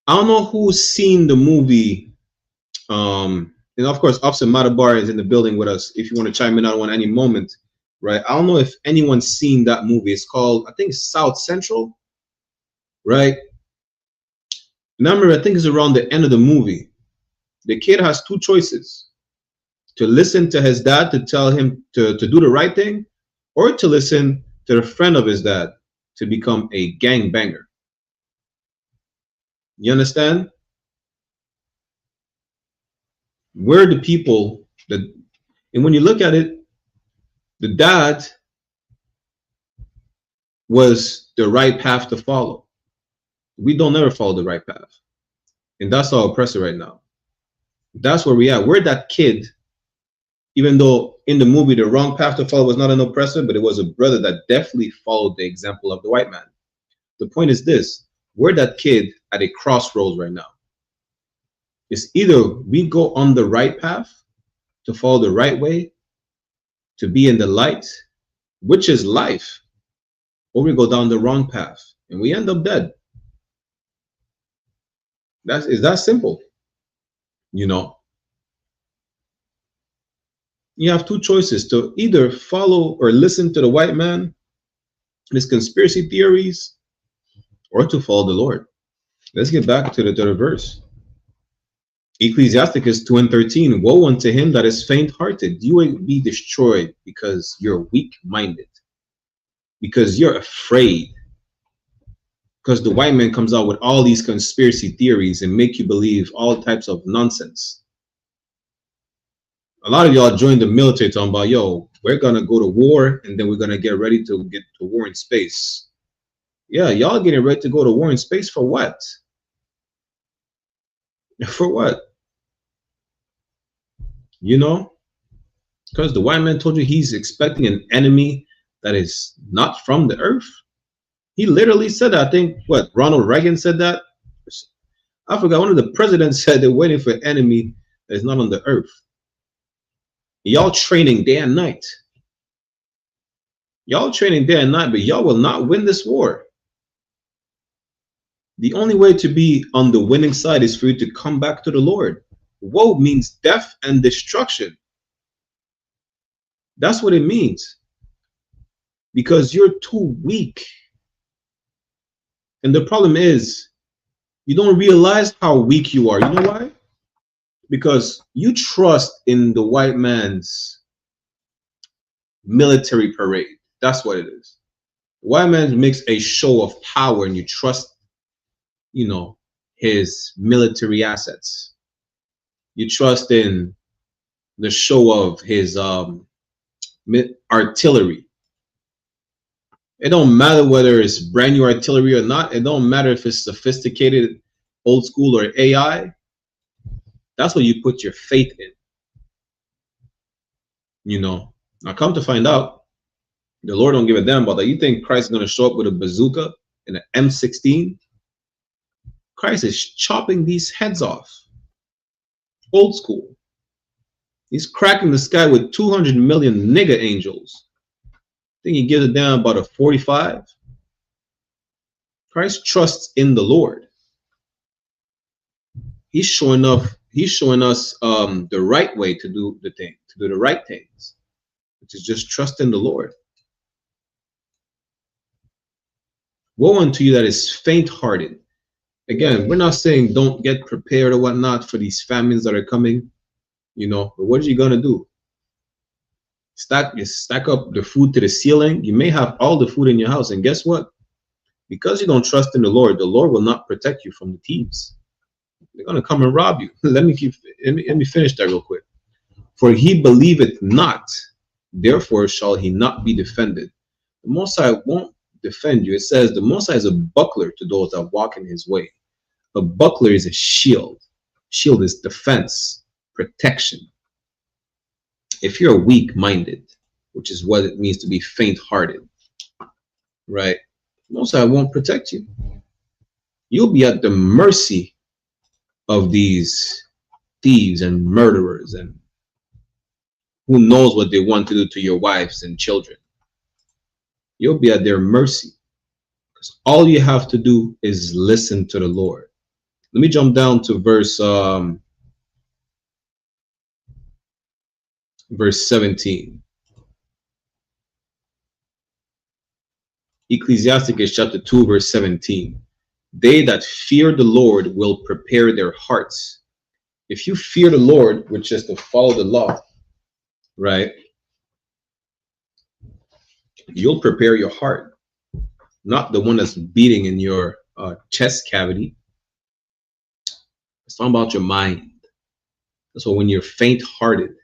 I don't know who's seen the movie. And of course, Officer Matabar is in the building with us. If you want to chime in on any moment, right? I don't know if anyone's seen that movie. It's called, I think, South Central, right? Remember, I think it's around the end of the movie. The kid has 2 choices: to listen to his dad to tell him to do the right thing, or to listen to the friend of his dad to become a gangbanger. You understand? We're the people that, and when you look at it, the dad was the right path to follow. We don't ever follow the right path. And that's our oppressor right now. That's where we are. We're that kid, even though in the movie, the wrong path to follow was not an oppressor, but it was a brother that definitely followed the example of the white man. The point is this: we're that kid at a crossroads right now. It's either we go on the right path to follow the right way, to be in the light, which is life, or we go down the wrong path and we end up dead. It's that simple. You know, you have 2 choices: to either follow or listen to the white man, his conspiracy theories, or to follow the Lord. Let's get back to the verse. Ecclesiasticus 2:13. Woe unto him that is faint-hearted. You will be destroyed because you're weak-minded, because you're afraid, because the white man comes out with all these conspiracy theories and make you believe all types of nonsense. A lot of y'all joined the military talking about, yo, we're gonna go to war and then we're gonna get ready to get to war in space. Yeah, y'all getting ready to go to war in space for what? For what? You know? Because the white man told you he's expecting an enemy that is not from the earth. He literally said that. I think what Ronald Reagan said that. I forgot, one of the presidents said they're waiting for an enemy that is not on the earth. Y'all training day and night. Y'all training day and night, but y'all will not win this war. The only way to be on the winning side is for you to come back to the Lord. Woe means death and destruction. That's what it means. Because you're too weak. And the problem is, you don't realize how weak you are. You know why? Because you trust in the white man's military parade. That's what it is. The white man makes a show of power and you trust, you know, his military assets. You trust in the show of his artillery. It don't matter whether it's brand new artillery or not. It don't matter if it's sophisticated, old school, or AI. That's what you put your faith in. You know, now come to find out, the Lord don't give a damn about that. You think Christ is going to show up with a bazooka and an M16? Christ is chopping these heads off. Old school. He's cracking the sky with 200 million nigga angels. Think he gives a damn about a 45? Christ trusts in the Lord. He's showing us the right way to do the thing, to do the right things, which is just trust in the Lord. Woe unto you that is faint-hearted. Again, we're not saying don't get prepared or whatnot for these famines that are coming, you know, but what are you gonna do? Stack up the food to the ceiling. You may have all the food in your house, and guess what? Because you don't trust in the Lord will not protect you from the thieves. They're gonna come and rob you. Let me finish that real quick. For he believeth not, therefore shall he not be defended. The Most High won't defend you. It says the Most High is a buckler to those that walk in his way. A buckler is a shield. Shield is defense, protection. If you're weak-minded, which is what it means to be faint-hearted, right? Most High won't protect you. You'll be at the mercy of these thieves and murderers and who knows what they want to do to your wives and children. You'll be at their mercy because all you have to do is listen to the Lord. Let me jump down to verse 17. Ecclesiasticus chapter 2 verse 17. They that fear the Lord will prepare their hearts. If you fear the Lord, which is to follow the law, right? You'll prepare your heart, not the one that's beating in your chest cavity. It's not about your mind. So when you're faint-hearted,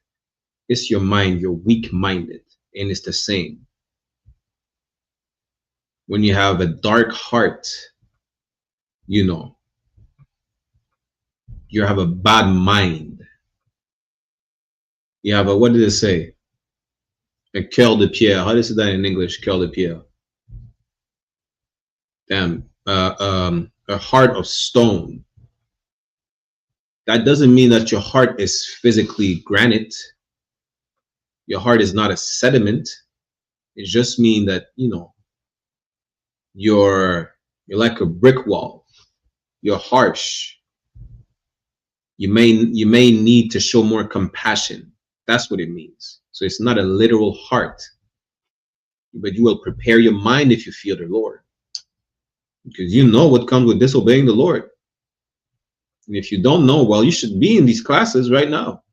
it's your mind, you're weak-minded, and it's the same. When you have a dark heart, you know, you have a bad mind. You have a, what did it say? A cœur de pierre. How do you say that in English? Cœur de pierre. Damn. A heart of stone. That doesn't mean that your heart is physically granite. Your heart is not a sediment. It just means that, you know, you're like a brick wall. You're harsh. You may need to show more compassion. That's what it means. So it's not a literal heart, but you will prepare your mind if you fear the Lord, because you know what comes with disobeying the Lord. And if you don't know, well, you should be in these classes right now.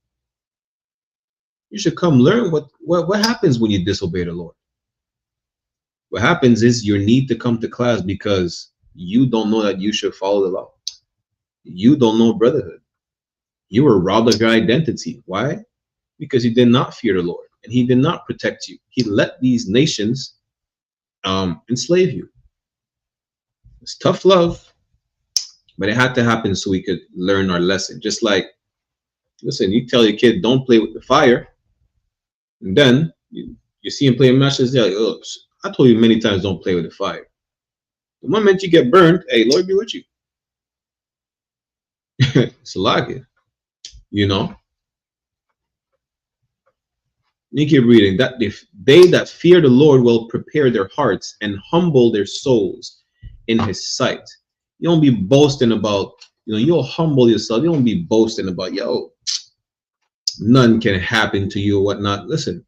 You should come learn what happens when you disobey the Lord. What happens is you need to come to class because you don't know that you should follow the law. You don't know brotherhood. You were robbed of your identity. Why? Because you did not fear the Lord, and he did not protect you. He let these nations enslave you. It's tough love, but it had to happen so we could learn our lesson. Just like, listen, you tell your kid, don't play with the fire, and then you see him playing matches, they're like, oh, I told you many times, don't play with the fire. The moment you get burned, hey, Lord be with you. It's like it, you know. You keep reading that they that fear the Lord will prepare their hearts and humble their souls in his sight. You don't be boasting about, you'll humble yourself. You don't be boasting about, yo, none can happen to you or whatnot. Listen,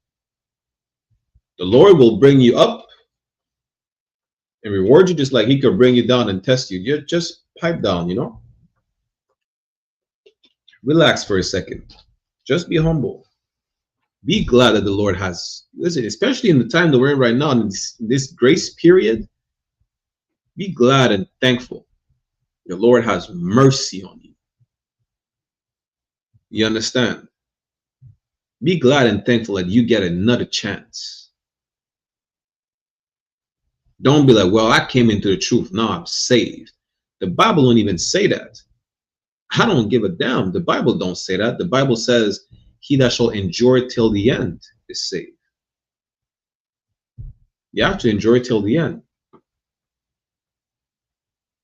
the Lord will bring you up and reward you just like he could bring you down and test you. You just pipe down, Relax for a second. Just be humble. Be glad that the Lord has, listen, especially in the time that we're in right now, in this grace period, be glad and thankful. The Lord has mercy on you. You understand? Be glad and thankful that you get another chance. Don't be like, well, I came into the truth. Now I'm saved. The Bible don't even say that. I don't give a damn. The Bible don't say that. The Bible says, he that shall endure till the end is saved. You have to endure till the end.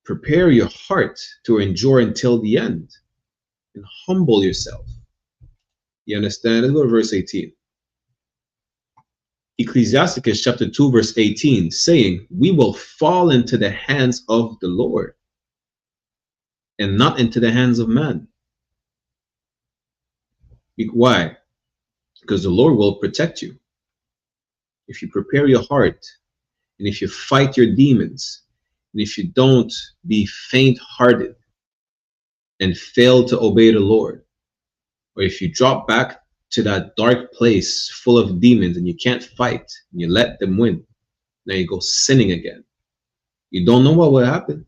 Prepare your heart to endure until the end and humble yourself. You understand? Let's go to verse 18. Ecclesiasticus chapter 2 verse 18 saying, we will fall into the hands of the Lord and not into the hands of man. Why? Because the Lord will protect you. If you prepare your heart, and if you fight your demons, and if you don't be faint-hearted and fail to obey the Lord, or if you drop back to that dark place full of demons and you can't fight, and you let them win, now you go sinning again. You don't know what will happen.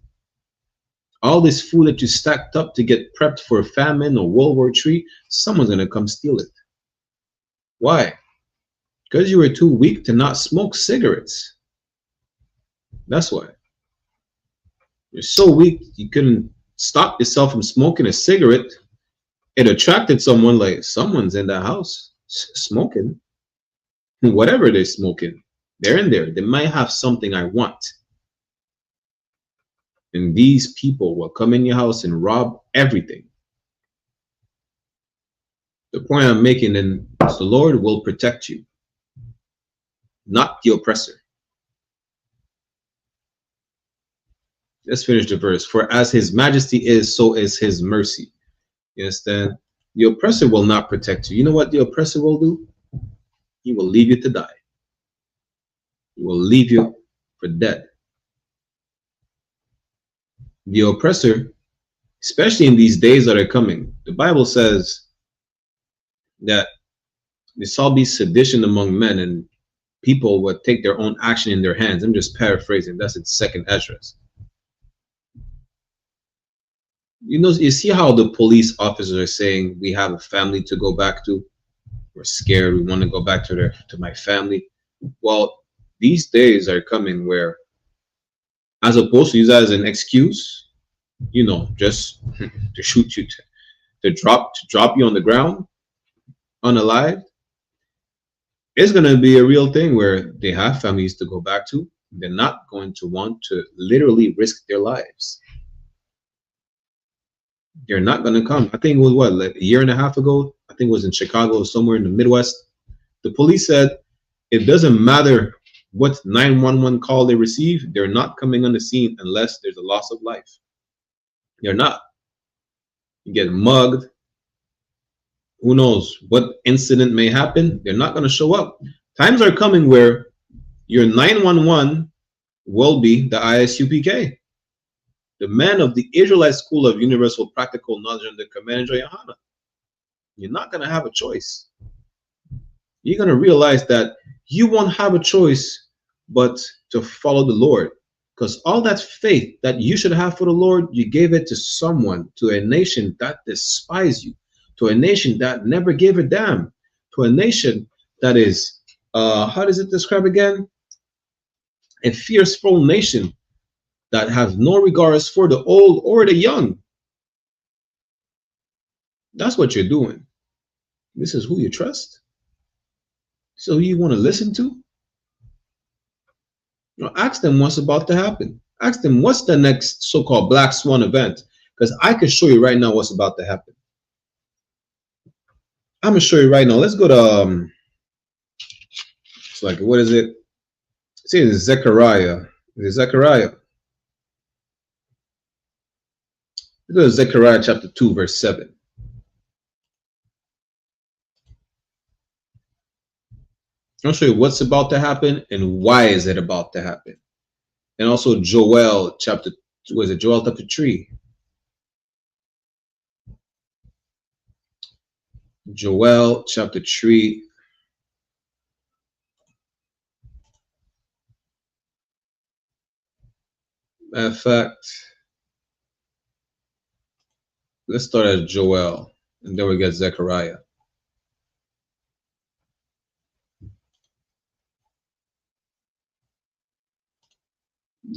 All this food that you stacked up to get prepped for a famine or World War III, someone's going to come steal it. Why? Because you were too weak to not smoke cigarettes. That's why. You're so weak you couldn't stop yourself from smoking a cigarette. It attracted someone, like someone's in that house smoking. Whatever they're smoking, they're in there. They might have something I want. And these people will come in your house and rob everything. The point I'm making then is the Lord will protect you, not the oppressor. Let's finish the verse. For as his majesty is, so is his mercy. You understand? The oppressor will not protect you. You know what the oppressor will do? He will leave you to die. He will leave you for dead. The oppressor, especially in these days that are coming, the Bible says that there shall be sedition among men and people will take their own action in their hands. I'm just paraphrasing. That's its second address. You see how the police officers are saying, we have a family to go back to. We're scared. We want to go back to my family. Well, these days are coming where, as opposed to use that as an excuse, just to shoot you, to drop you on the ground, unalive, it's going to be a real thing where they have families to go back to. They're not going to want to literally risk their lives. They're not going to come. I think it was like a year and a half ago. I think it was in Chicago, somewhere in the Midwest. The police said it doesn't matter what 911 call they receive. They're not coming on the scene unless there's a loss of life. They're not. You get mugged. Who knows what incident may happen? They're not going to show up. Times are coming where your 911 will be the ISUPK. The men of the Israelite School of Universal Practical Knowledge under command of YAHANNA. You're not going to have a choice. You're going to realize that you won't have a choice but to follow the Lord. Because all that faith that you should have for the Lord, you gave it to someone, to a nation that despised you, to a nation that never gave a damn, to a nation that is, how does it describe again? A fierceful nation that has no regards for the old or the young. That's what you're doing. This is who you trust. So who you want to listen to? Ask them what's about to happen. Ask them what's the next so-called Black Swan event, because I can show you right now what's about to happen. I'm gonna show you right now. Let's go to it's like, what is it? See, it's Zechariah. Is it Zechariah? Let's go to Zechariah chapter 2, verse 7. I'll show you what's about to happen and why is it about to happen. And also Joel chapter, what is it? Joel chapter 3. Joel chapter 3. Matter of fact, let's start at Joel and then we get Zechariah.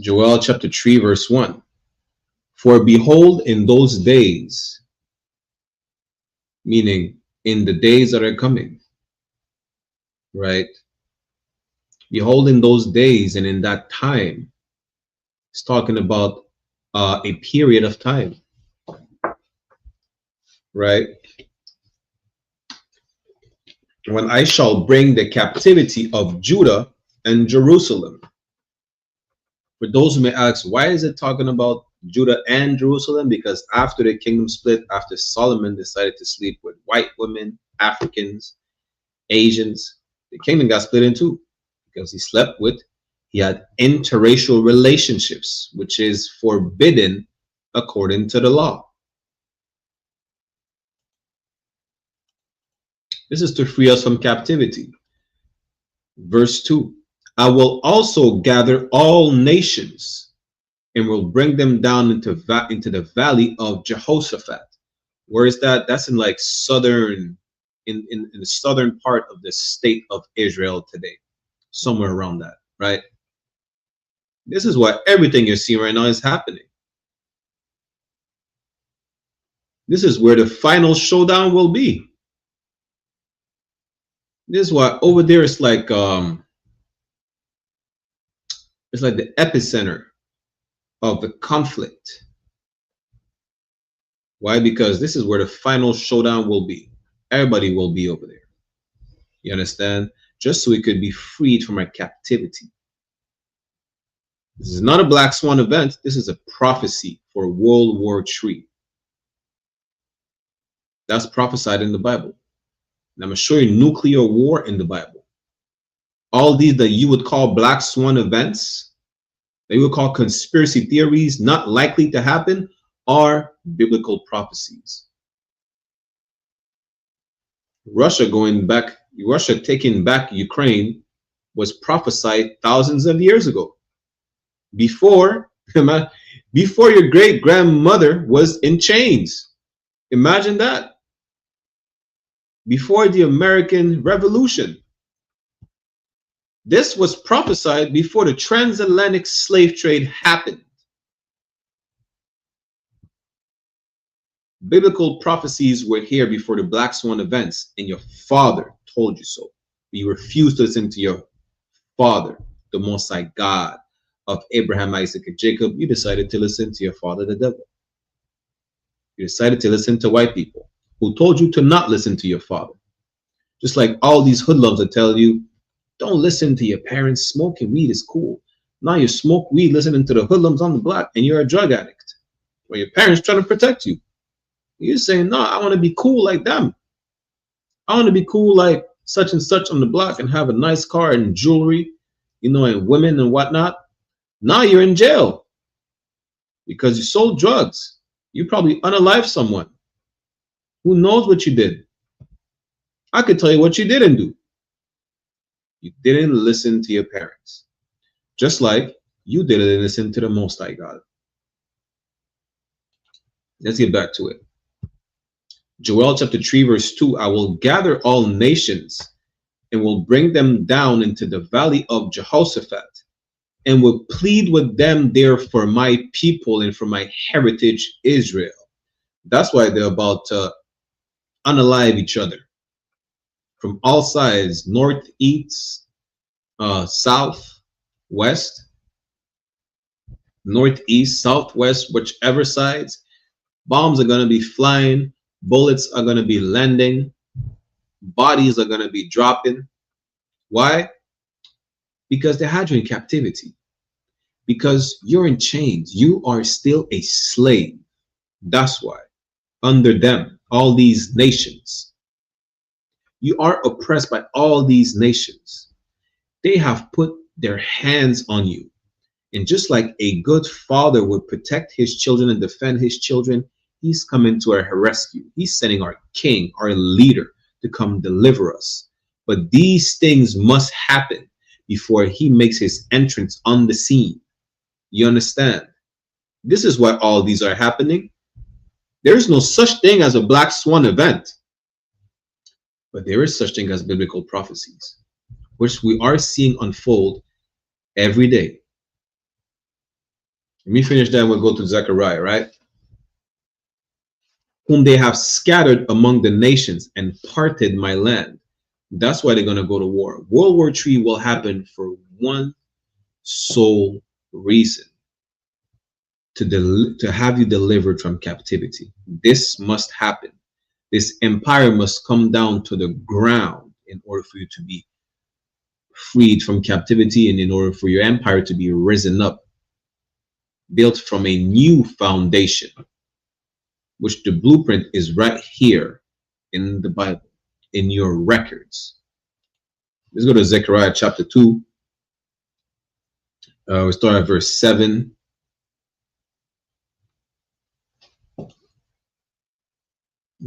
Joel chapter 3, verse 1. For behold, in those days, meaning in the days that are coming, right? Behold, in those days and in that time, it's talking about a period of time, right? When I shall bring the captivity of Judah and Jerusalem. For those who may ask, why is it talking about Judah and Jerusalem? Because after the kingdom split, after Solomon decided to sleep with white women, Africans, Asians, the kingdom got split in two because he had interracial relationships, which is forbidden according to the law. This is to free us from captivity. Verse 2. I will also gather all nations and will bring them down into the valley of Jehoshaphat. Where is that? That's in like southern, in the southern part of the state of Israel today. Somewhere around that, right? This is what everything you're seeing right now is happening. This is where the final showdown will be. This is why over there it's like the epicenter of the conflict. Why? Because this is where the final showdown will be. Everybody will be over there. You understand? Just so we could be freed from our captivity. This is not a Black Swan event. This is a prophecy for World War III. That's prophesied in the Bible. And I'm going to show you nuclear war in the Bible. All these that you would call Black Swan events, that you would call conspiracy theories not likely to happen, are biblical prophecies. Russia taking back Ukraine was prophesied thousands of years ago. Before your great grandmother was in chains. Imagine that. Before the American Revolution. This was prophesied before the transatlantic slave trade happened. Biblical prophecies were here before the Black Swan events, and your father told you so. But you refused to listen to your father, the Most High God of Abraham, Isaac, and Jacob. You decided to listen to your father, the devil. You decided to listen to white people who told you to not listen to your father. Just like all these hoodlums that tell you, don't listen to your parents. Smoking weed is cool. Now you smoke weed listening to the hoodlums on the block and you're a drug addict. Or your parents trying to protect you. You're saying, no, I want to be cool like them. I want to be cool like such and such on the block and have a nice car and jewelry, you know, and women and whatnot. Now you're in jail because you sold drugs. You probably unalived someone. Who knows what you did? I could tell you what you didn't do. You didn't listen to your parents. Just like you didn't listen to the Most High God. Let's get back to it. Joel chapter 3 verse 2, I will gather all nations and will bring them down into the valley of Jehoshaphat and will plead with them there for my people and for my heritage Israel. That's why they're about to unalive each other from all sides, north, east, south, west, northeast, southwest, whichever sides. Bombs are going to be flying, bullets are going to be landing, bodies are going to be dropping. Why? Because they had you in captivity. Because you're in chains. You are still a slave. That's why. Under them, all these nations. You are oppressed by all these nations. They have put their hands on you. And just like a good father would protect his children and defend his children, he's coming to our rescue. He's sending our king, our leader, to come deliver us. But these things must happen before he makes his entrance on the scene. You understand? This is why all these are happening. There's no such thing as a black swan event. But there is such thing as biblical prophecies, which we are seeing unfold every day. Let me finish that and we'll go to Zechariah, right? Whom they have scattered among the nations and parted my land. That's why they're going to go to war. World War III will happen for one sole reason. To have you delivered from captivity. This must happen. This empire must come down to the ground in order for you to be freed from captivity and in order for your empire to be risen up, built from a new foundation, which the blueprint is right here in the Bible, in your records. Let's go to Zechariah chapter 2. We start at verse 7.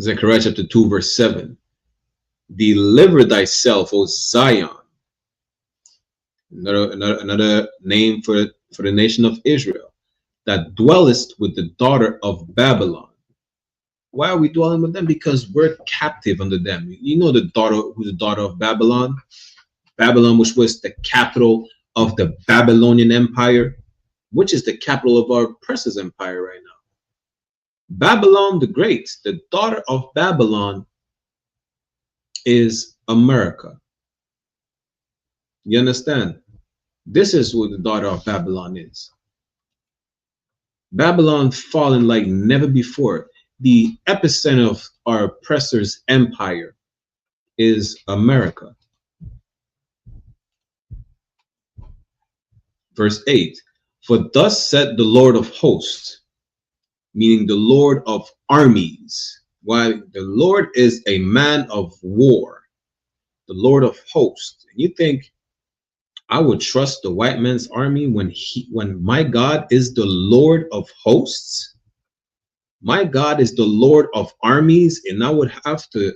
Zechariah chapter 2 verse 7. Deliver thyself, O Zion. Another name for the nation of Israel, that dwellest with the daughter of Babylon. Why are we dwelling with them? Because we're captive under them. You know who's the daughter of Babylon? Babylon, which was the capital of the Babylonian Empire, which is the capital of our oppressor's empire right now. Babylon the Great, the daughter of Babylon, is America. You understand? This is what the daughter of Babylon is. Babylon fallen like never before. The epicenter of our oppressor's empire is America. Verse 8. For thus said the Lord of hosts, meaning the Lord of armies. Why? The Lord is a man of war, the Lord of hosts. And you think I would trust the white man's army when my God is the Lord of hosts? My God is the Lord of armies, and I would have to,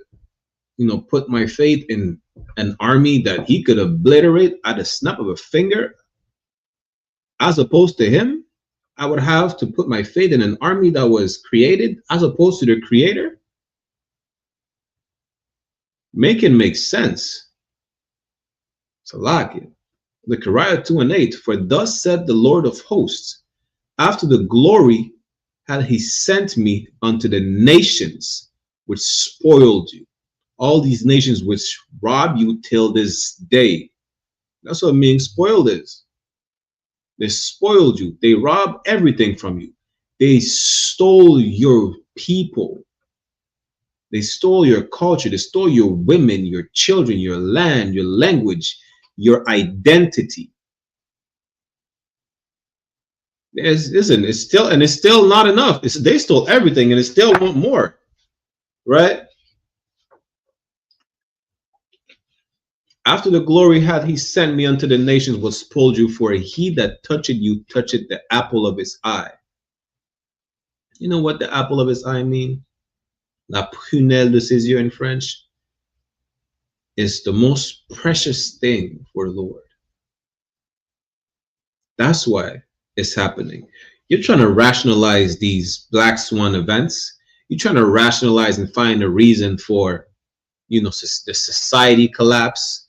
put my faith in an army that he could obliterate at a snap of a finger, as opposed to him? I would have to put my faith in an army that was created as opposed to the creator? Make it make sense. It's a lot. Zechariah 2 and 8. For thus said the Lord of hosts, after the glory had he sent me unto the nations which spoiled you. All these nations which rob you till this day. That's what being spoiled is. They spoiled you. They robbed everything from you. They stole your people. They stole your culture. They stole your women, your children, your land, your language, your identity. Listen, it's still not enough. They stole everything and they still want more, right? After the glory hath he sent me unto the nations was spoiled you, for he that toucheth you toucheth the apple of his eye. You know what the apple of his eye mean? La prunelle de ses yeux in French. Is the most precious thing for the Lord. That's why it's happening. You're trying to rationalize these black swan events. You're trying to rationalize and find a reason for, you know, the society collapse,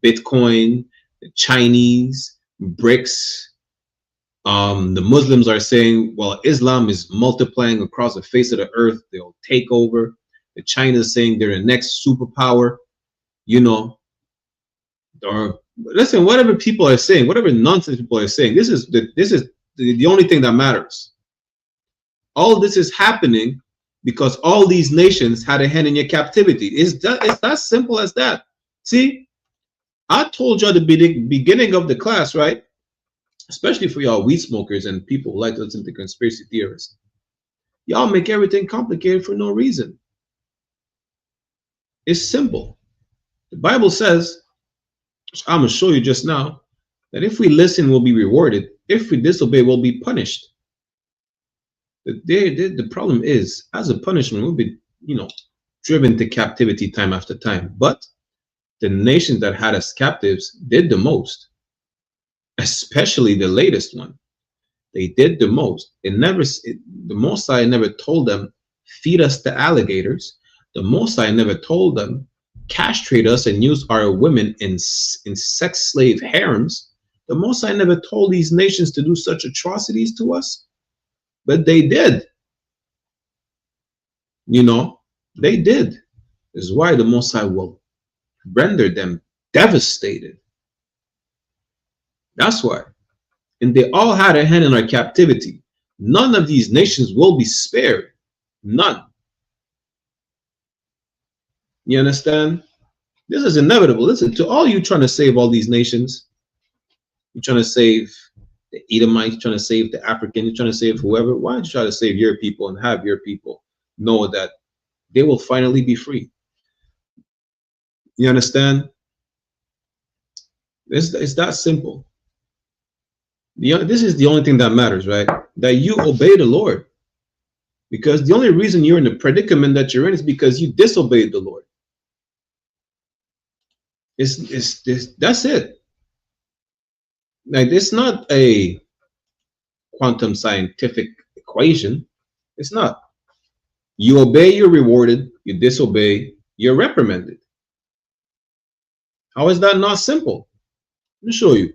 Bitcoin, the Chinese, BRICS. The Muslims are saying, well, Islam is multiplying across the face of the earth. They'll take over. The China is saying they're the next superpower, you know. Or listen, whatever people are saying, whatever nonsense people are saying, this is the only thing that matters. All this is happening because all these nations had a hand in your captivity. It's that simple as that. See, I told you at the beginning of the class, right? Especially for y'all weed smokers and people who like to listen to conspiracy theorists. Y'all make everything complicated for no reason. It's simple. The Bible says, which I'm going to show you just now, that if we listen, we'll be rewarded. If we disobey, we'll be punished. The problem is, as a punishment, we'll be, you know, driven to captivity time after time. But the nations that had us captives did the most, especially the latest one. They did the most. The Most High never told them, feed us to alligators. The Most High never told them, castrate us and use our women in sex slave harems. The Most High never told these nations to do such atrocities to us, but they did. You know, they did. This is why the Most High will render them devastated. That's why. And they all had a hand in our captivity. None of these nations will be spared. None. You understand? This is inevitable. Listen, to all you trying to save all these nations, you're trying to save the Edomites, you're trying to save the African, you're trying to save whoever. Why don't you try to save your people and have your people know that they will finally be free? You understand? It's that simple. This is the only thing that matters, right? That you obey the Lord. Because the only reason you're in the predicament that you're in is because you disobeyed the Lord. That's it. Like, it's not a quantum scientific equation. It's not. You obey, you're rewarded. You disobey, you're reprimanded. How is that not simple? Let me show you.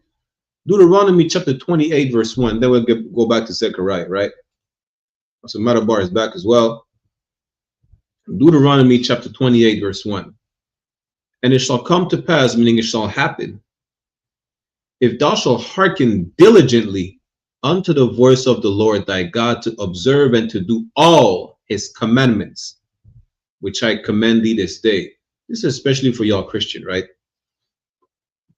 Deuteronomy chapter 28, verse 1. Then we'll go back to Zechariah, right? So Matabar is back as well. Deuteronomy chapter 28, verse 1. And it shall come to pass, meaning it shall happen, if thou shalt hearken diligently unto the voice of the Lord thy God, to observe and to do all his commandments, which I command thee this day. This is especially for y'all Christian, right?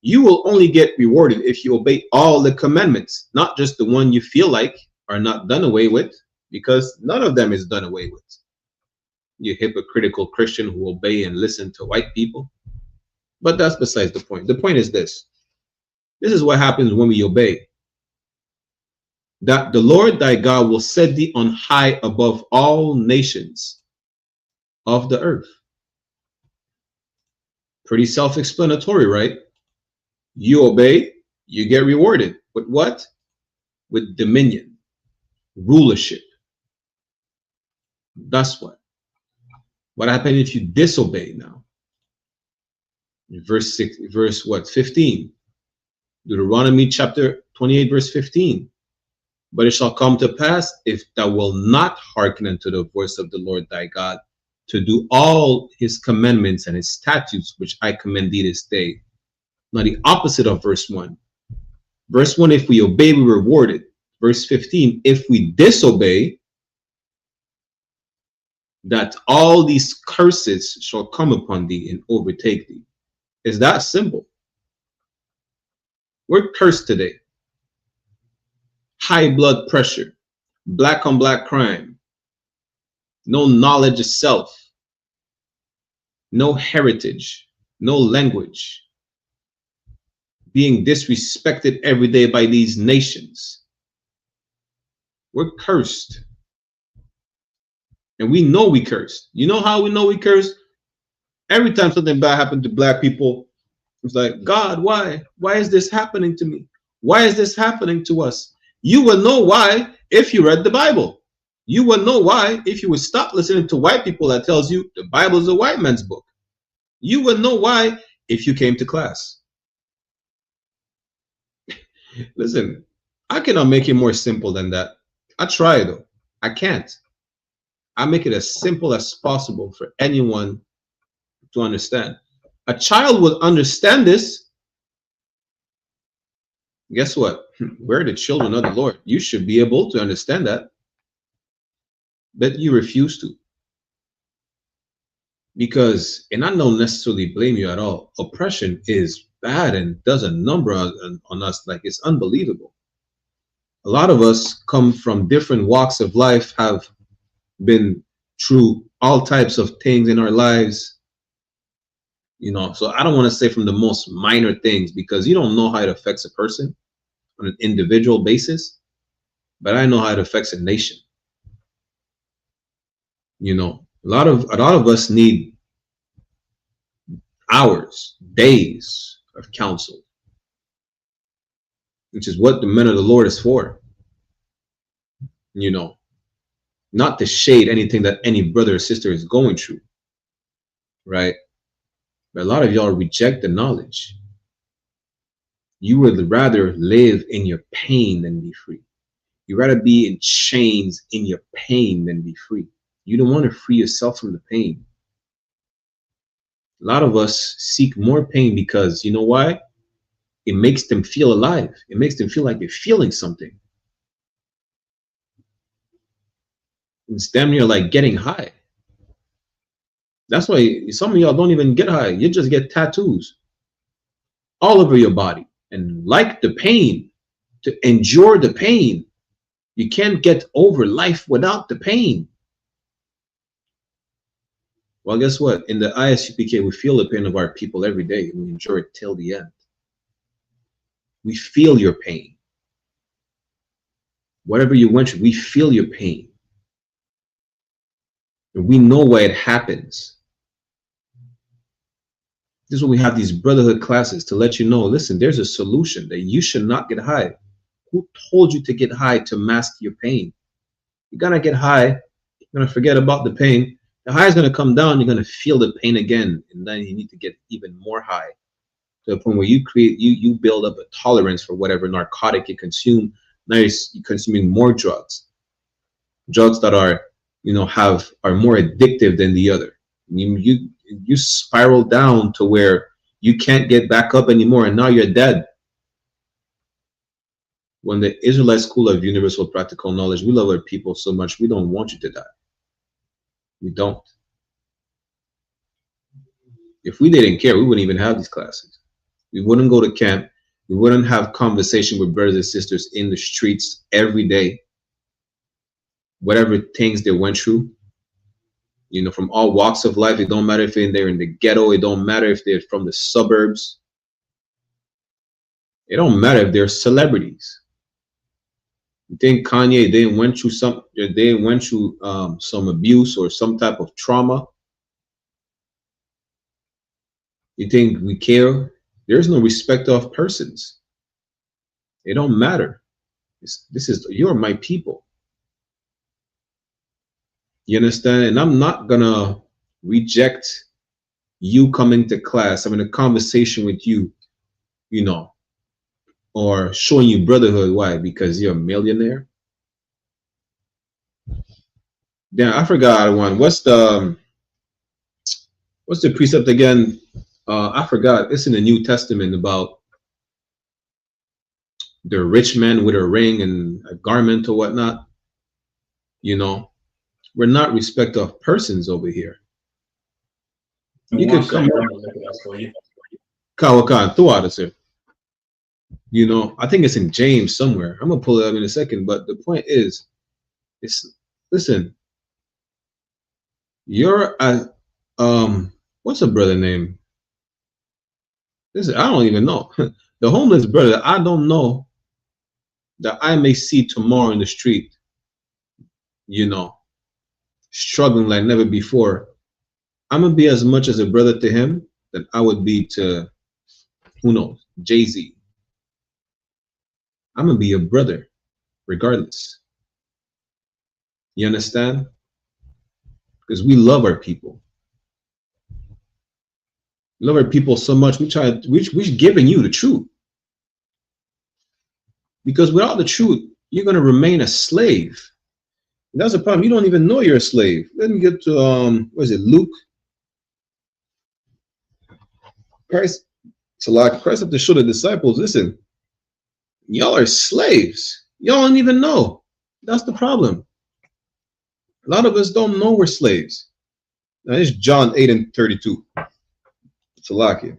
You will only get rewarded if you obey all the commandments, not just the one you feel like are not done away with, because none of them is done away with. You hypocritical Christian who obey and listen to white people. But that's besides the point. The point is this. This is what happens when we obey. That the Lord thy God will set thee on high above all nations of the earth. Pretty self-explanatory, right? You obey, you get rewarded. With what? With dominion, rulership. That's what. What happens if you disobey now? Verse 6, verse what? 15. Deuteronomy chapter 28, verse 15. But it shall come to pass, if thou wilt not hearken unto the voice of the Lord thy God, to do all his commandments and his statutes, which I command thee this day. Now the opposite of verse 1. Verse 1, if we obey, we rewarded. Verse 15, if we disobey, that all these curses shall come upon thee and overtake thee. It's that simple. We're cursed today. High blood pressure, black on black crime, no knowledge of self, no heritage, no language, being disrespected every day by these nations. We're cursed. And we know we cursed. You know how we know we cursed? Every time something bad happened to black people, it's like, God, why? Why is this happening to me? Why is this happening to us? You will know why if you read the Bible. You would know why if you would stop listening to white people that tells you the Bible is a white man's book. You would know why if you came to class. Listen, I cannot make it more simple than that. I try though. I can't. I make it as simple as possible for anyone to understand. A child would understand this. Guess what? We're the children of the Lord. You should be able to understand that. But you refuse to. Because, and I don't necessarily blame you at all, oppression is bad and does a number on us like it's unbelievable. A lot of us come from different walks of life, have been through all types of things in our lives, you know. So I don't want to say from the most minor things, because you don't know how it affects a person on an individual basis, but I know how it affects a nation. You know, a lot of us need hours, days of counsel, which is what the men of the Lord is for. You know, not to shade anything that any brother or sister is going through, right? But a lot of y'all reject the knowledge. You would rather live in your pain than be free. You'd rather be in chains in your pain than be free. You don't want to free yourself from the pain. A lot of us seek more pain because, you know why? It makes them feel alive. It makes them feel like they're feeling something. It's damn near like getting high. That's why some of y'all don't even get high. You just get tattoos all over your body and like the pain, to endure the pain. You can't get over life without the pain. Well, guess what? In the I.S.U.P.K, we feel the pain of our people every day, and we endure it till the end. We feel your pain. Whatever you went through, we feel your pain. And we know why it happens. This is why we have these brotherhood classes, to let you know, listen, there's a solution, that you should not get high. Who told you to get high to mask your pain? You're gonna get high, you're gonna forget about the pain. The high is gonna come down, you're gonna feel the pain again, and then you need to get even more high, to the point where you build up a tolerance for whatever narcotic you consume. Now you're consuming more drugs that are, you know, are more addictive than the other. You spiral down to where you can't get back up anymore, and now you're dead. When the Israelite School of Universal Practical Knowledge, we love our people so much, we don't want you to die. We don't. If we didn't care, we wouldn't even have these classes. We wouldn't go to camp. We wouldn't have conversation with brothers and sisters in the streets every day. Whatever things they went through, you know, from all walks of life. It don't matter if they're in the ghetto. It don't matter if they're from the suburbs. It don't matter if they're celebrities. You think Kanye, they went through some abuse or some type of trauma? You think we care? There's no respect of persons. It don't matter. You're my people. You understand? And I'm not gonna reject you coming to class, having a conversation with you, you know, or showing you brotherhood. Why? Because you're a millionaire? Damn, I forgot one. What's the precept again? I forgot. It's in the New Testament about the rich man with a ring and a garment or whatnot. You know, we're not respect of persons over here. You could come Kawakan, throughout it. You know, I think it's in James somewhere. I'm gonna pull it up in a second, but the point is, listen, you're a what's a brother name? Listen, I don't even know. The homeless brother I don't know that I may see tomorrow in the street, you know, struggling like never before. I'm gonna be as much as a brother to him that I would be to, who knows, Jay-Z. I'm gonna be a brother regardless. You understand? Because we love our people. We love our people so much. We're giving you the truth. Because without the truth, you're going to remain a slave. And that's the problem. You don't even know you're a slave. Let me get to what is it, Luke? Christ have to show the disciples, listen, y'all are slaves. Y'all don't even know. That's the problem. A lot of us don't know we're slaves. Now it's John 8:32. Salakia.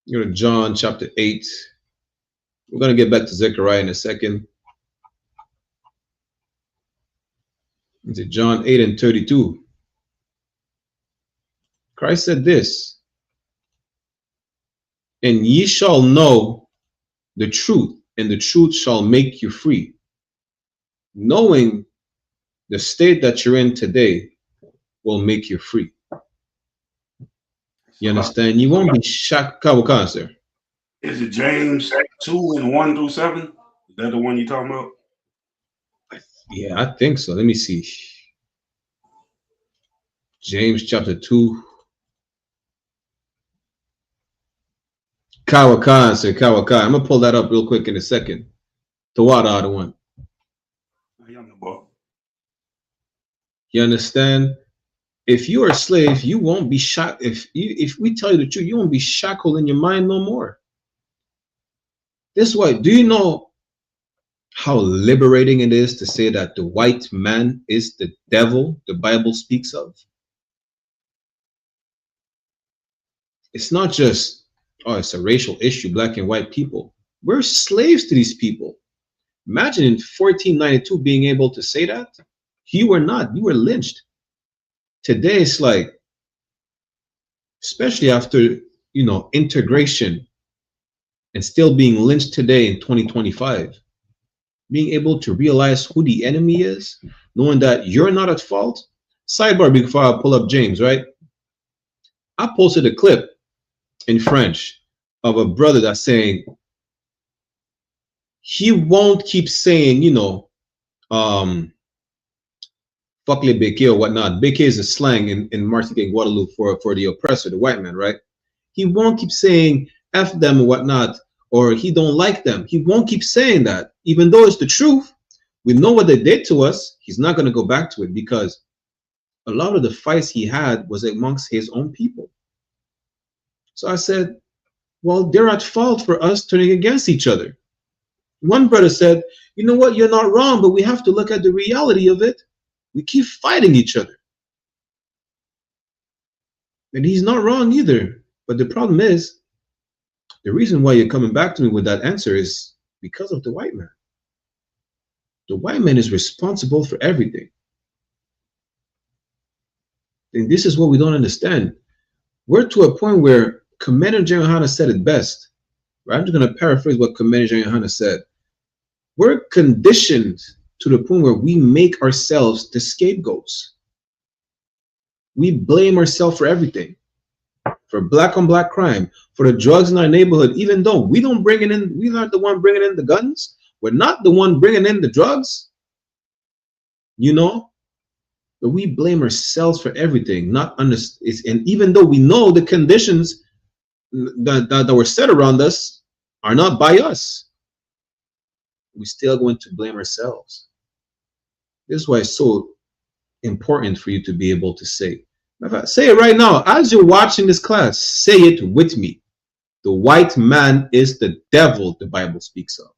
You go to John chapter 8. We're going to get back to Zechariah in a second. It's John 8:32. Christ said this, and ye shall know the truth, and the truth shall make you free. Knowing the state that you're in today will make you free. You understand? You won't be shocked. Sir. Is it James 2:1-7? Is that the one you're talking about? Yeah, I think so. Let me see. James chapter 2. Kawakan, sir, Kawakan. I'm gonna pull that up real quick in a second. Tawada, the one. You understand? If you are a slave, you won't be shocked. If we tell you the truth, you won't be shackled in your mind no more. This is why. Do you know how liberating it is to say that the white man is the devil the Bible speaks of? It's not just, oh, it's a racial issue, black and white people. We're slaves to these people. Imagine in 1492 being able to say that. You were not. You were lynched. Today it's like, especially after, integration and still being lynched today in 2025, being able to realize who the enemy is, knowing that you're not at fault. Sidebar before I pull up James, right? I posted a clip in French of a brother that's saying he won't keep saying, fuck les béquets or whatnot. Béquet is a slang in Martinique and Guadeloupe for the oppressor, the white man, right? He won't keep saying F them or whatnot, or he don't like them. He won't keep saying that. Even though it's the truth, we know what they did to us. He's not going to go back to it because a lot of the fights he had was amongst his own people. So I said, well, they're at fault for us turning against each other. One brother said, you know what, you're not wrong, but we have to look at the reality of it. We keep fighting each other. And he's not wrong either. But the problem is, the reason why you're coming back to me with that answer is because of the white man. The white man is responsible for everything. And this is what we don't understand. We're to a point where Commander General YAHANNA said it best. Right? I'm just going to paraphrase what Commander General YAHANNA said. We're conditioned to the point where we make ourselves the scapegoats. We blame ourselves for everything. For black on black crime, for the drugs in our neighborhood, even though we don't bring it in, we're not the one bringing in the guns. We're not the one bringing in the drugs. But we blame ourselves for everything. And even though we know the conditions that were set around us are not by us, we still going to blame ourselves. This is why it's so important for you to be able to say. Say it right now. As you're watching this class, say it with me. The white man is the devil the Bible speaks of.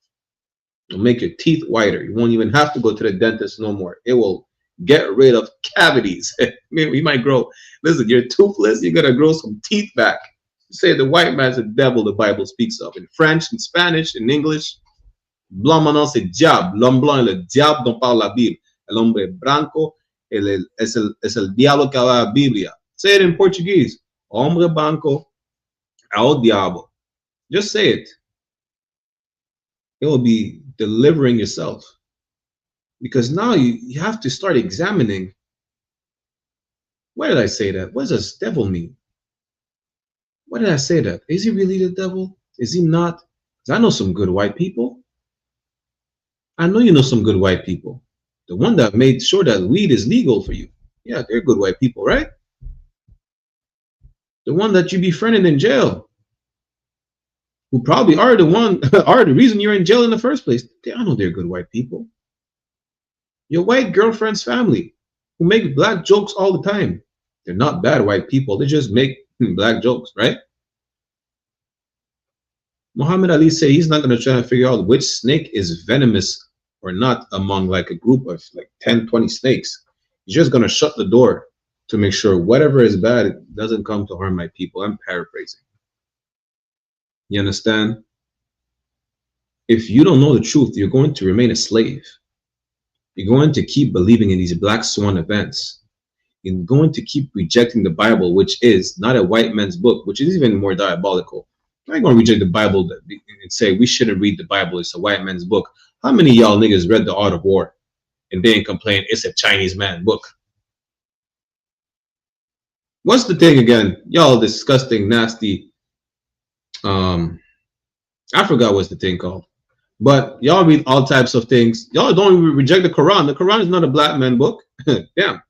It'll make your teeth whiter. You won't even have to go to the dentist no more. It will get rid of cavities. We might grow. Listen, you're toothless. You're going to grow some teeth back. Say the white man's the devil the Bible speaks of. In French, in Spanish, in English. Blanc maintenant c'est diable. L'homme blanc est le diable dont parle la Bible. El hombre blanco es el diablo que habla la Biblia. Say it in Portuguese. Hombre blanco é o diabo. Just say it. It will be delivering yourself. Because now you have to start examining, why did I say that? What does devil mean? Why did I say that? Is he really the devil? Is he not? Because I know some good white people. I know you know some good white people. The one that made sure that weed is legal for you. Yeah, they're good white people, right? The one that you befriended in jail, who probably are the reason you're in jail in the first place. I know they're good white people. Your white girlfriend's family, who make black jokes all the time. They're not bad white people. They just make black jokes, right? Muhammad Ali said he's not going to try to figure out which snake is venomous or not among like a group of like 10, 20 snakes. He's just going to shut the door to make sure whatever is bad doesn't come to harm my people. I'm paraphrasing. You understand? If you don't know the truth, you're going to remain a slave. You're going to keep believing in these black swan events. You're going to keep rejecting the Bible, which is not a white man's book, which is even more diabolical. I'm not going to reject the Bible and say we shouldn't read the Bible. It's a white man's book. How many of y'all niggas read The Art of War and they ain't complain it's a Chinese man book? What's the thing again? Y'all disgusting, nasty. I forgot what's the thing called. But y'all read all types of things. Y'all don't even reject the Quran. The Quran is not a black man book. Damn.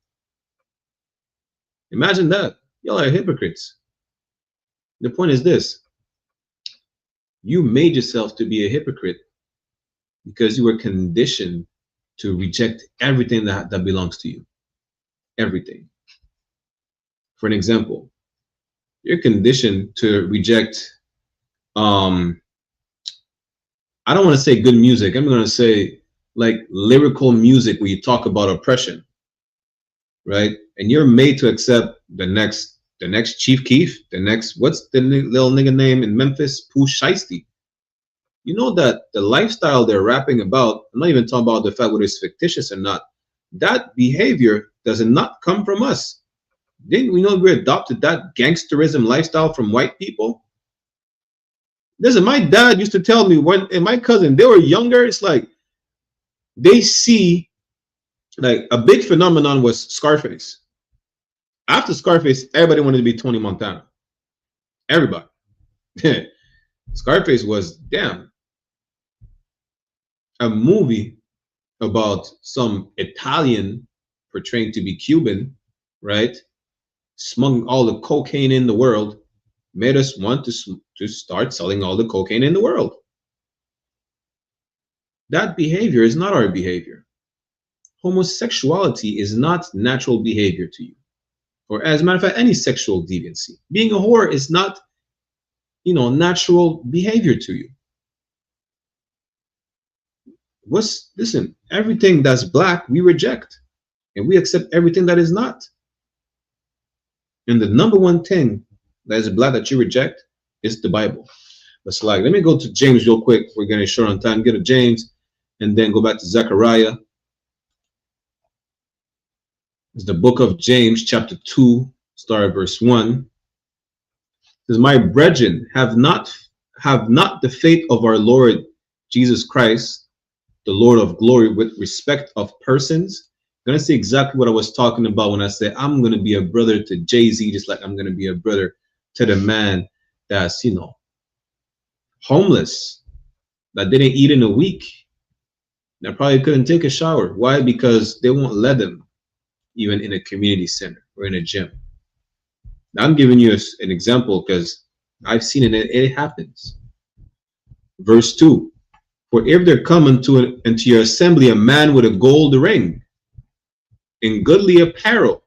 Imagine that. Y'all are hypocrites. The point is this. You made yourself to be a hypocrite because you were conditioned to reject everything that belongs to you. Everything. For an example, you're conditioned to reject, I don't want to say good music. I'm going to say like lyrical music where you talk about oppression, right? And you're made to accept the next Chief Keef, the next, what's the little nigga name in Memphis? Pooh Shiesty. You know that the lifestyle they're rapping about, I'm not even talking about the fact whether it's fictitious or not. That behavior does not come from us. Didn't we know we adopted that gangsterism lifestyle from white people? Listen, my dad used to tell me and my cousin, they were younger, it's like they see, like a big phenomenon was Scarface. After Scarface, everybody wanted to be Tony Montana. Everybody. Scarface was, damn, a movie about some Italian portraying to be Cuban, right? Smuggling all the cocaine in the world, made us want to start selling all the cocaine in the world. That behavior is not our behavior. Homosexuality is not natural behavior to you. Or as a matter of fact, any sexual deviancy. Being a whore is not, natural behavior to you. Listen, everything that's black, we reject. And we accept everything that is not. And the number one thing that is black that you reject is the Bible. But like, let me go to James real quick. We're getting short on time. Get to James and then go back to Zechariah. It's the book of James, chapter 2, start at verse 1. It says, my brethren, have not the faith of our Lord Jesus Christ, the Lord of glory, with respect of persons. I'm going to say exactly what I was talking about when I said I'm going to be a brother to Jay-Z, just like I'm going to be a brother to the man that's, homeless, that didn't eat in a week, that probably couldn't take a shower. Why? Because they won't let them even in a community center or in a gym. Now, I'm giving you an example because I've seen it. It happens. Verse 2. For if there come into your assembly a man with a gold ring, in goodly apparel,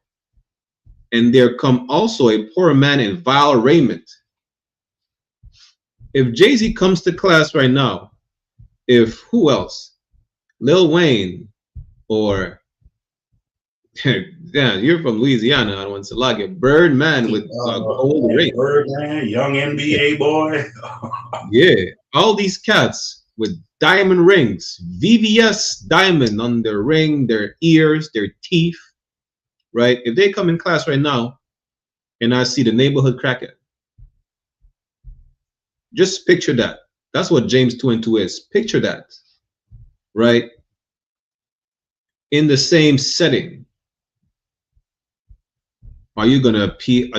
and there come also a poor man in vile raiment. If Jay-Z comes to class right now, if who else? Lil Wayne or yeah, you're from Louisiana, I don't want to lag it. Birdman with gold ring. Birdman, young NBA boy. Yeah, all these cats with diamond rings, VVS diamond on their ring, their ears, their teeth, right? If they come in class right now and I see the neighborhood crackhead, just picture that. That's what James 2:2 is. Picture that, right? In the same setting. Are you gonna be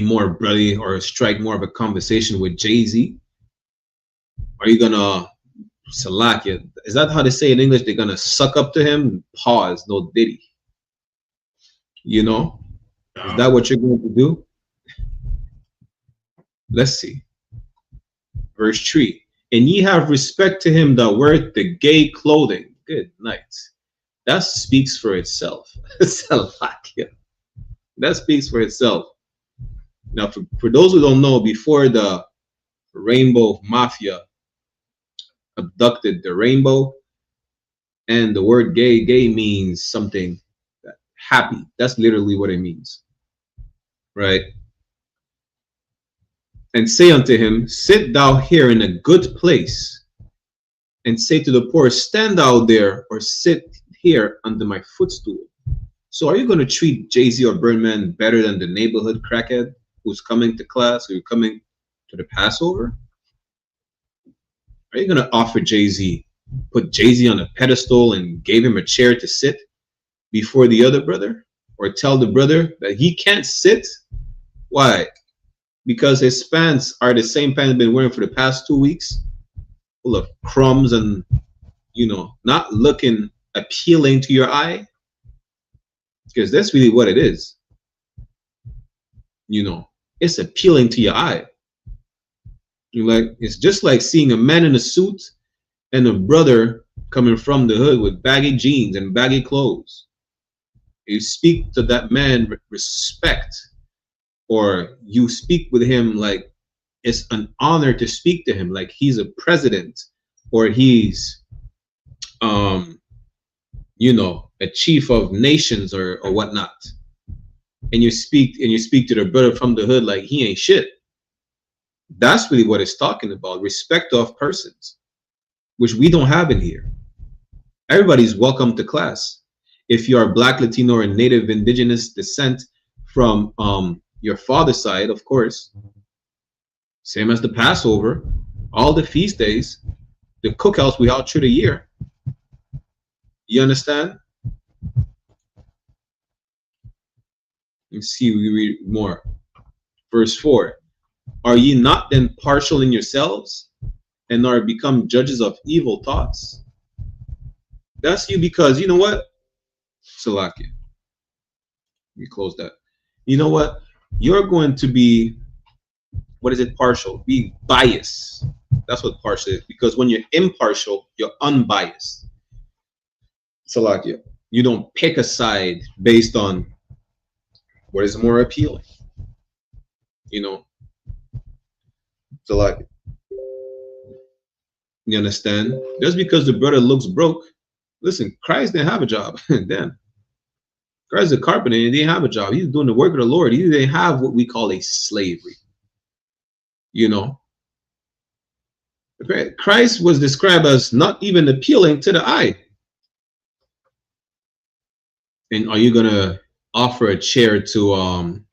more brotherly or strike more of a conversation with Jay-Z? Are you gonna Salakia. Is that how they say in English? They're gonna suck up to him? Pause, no diddy. You know? Is that what you're going to do? Let's see. Verse 3. And ye have respect to him that weareth the gay clothing. Good night. That speaks for itself. Salakia. That speaks for itself. Now, for those who don't know, before the Rainbow Mafia abducted the rainbow, and the word gay means something happy. That's literally what it means. Right? And say unto him, sit thou here in a good place, and say to the poor, stand thou there, or sit here under my footstool. So are you going to treat Jay-Z or Birdman better than the neighborhood crackhead who's coming to class, who's coming to the Passover? Are you going to offer Jay-Z, put Jay-Z on a pedestal and gave him a chair to sit before the other brother? Or tell the brother that he can't sit? Why? Because his pants are the same pants he's been wearing for the past 2 weeks, full of crumbs and, you know, not looking appealing to your eye. Because that's really what it is. You know, it's appealing to your eye. You like, it's just like seeing a man in a suit and a brother coming from the hood with baggy jeans and baggy clothes. You speak to that man with respect, or you speak with him like it's an honor to speak to him, like he's a president, or he's you know, a chief of nations or whatnot. And you speak to the brother from the hood like he ain't shit. That's really what it's talking about. Respect of persons, which we don't have in here. Everybody's welcome to class. If you are Black, Latino, or Native Indigenous descent from your father's side, of course, same as the Passover, all the feast days, the cookouts we all through the year. You understand? Let's see, we read more. Verse 4. Are ye not then partial in yourselves, and are become judges of evil thoughts? That's you, because you know what? Salakia. We close that. You know what? You're going to be, what is it, partial? Be biased. That's what partial is. Because when you're impartial, you're unbiased. Salakia. You don't pick a side based on what is more appealing. You know? Salakia. You understand? Just because the brother looks broke, listen, Christ didn't have a job. Then Christ is a carpenter and he didn't have a job. He's doing the work of the Lord. He didn't have what we call a slavery. You know? Christ was described as not even appealing to the eye. And are you gonna offer a chair to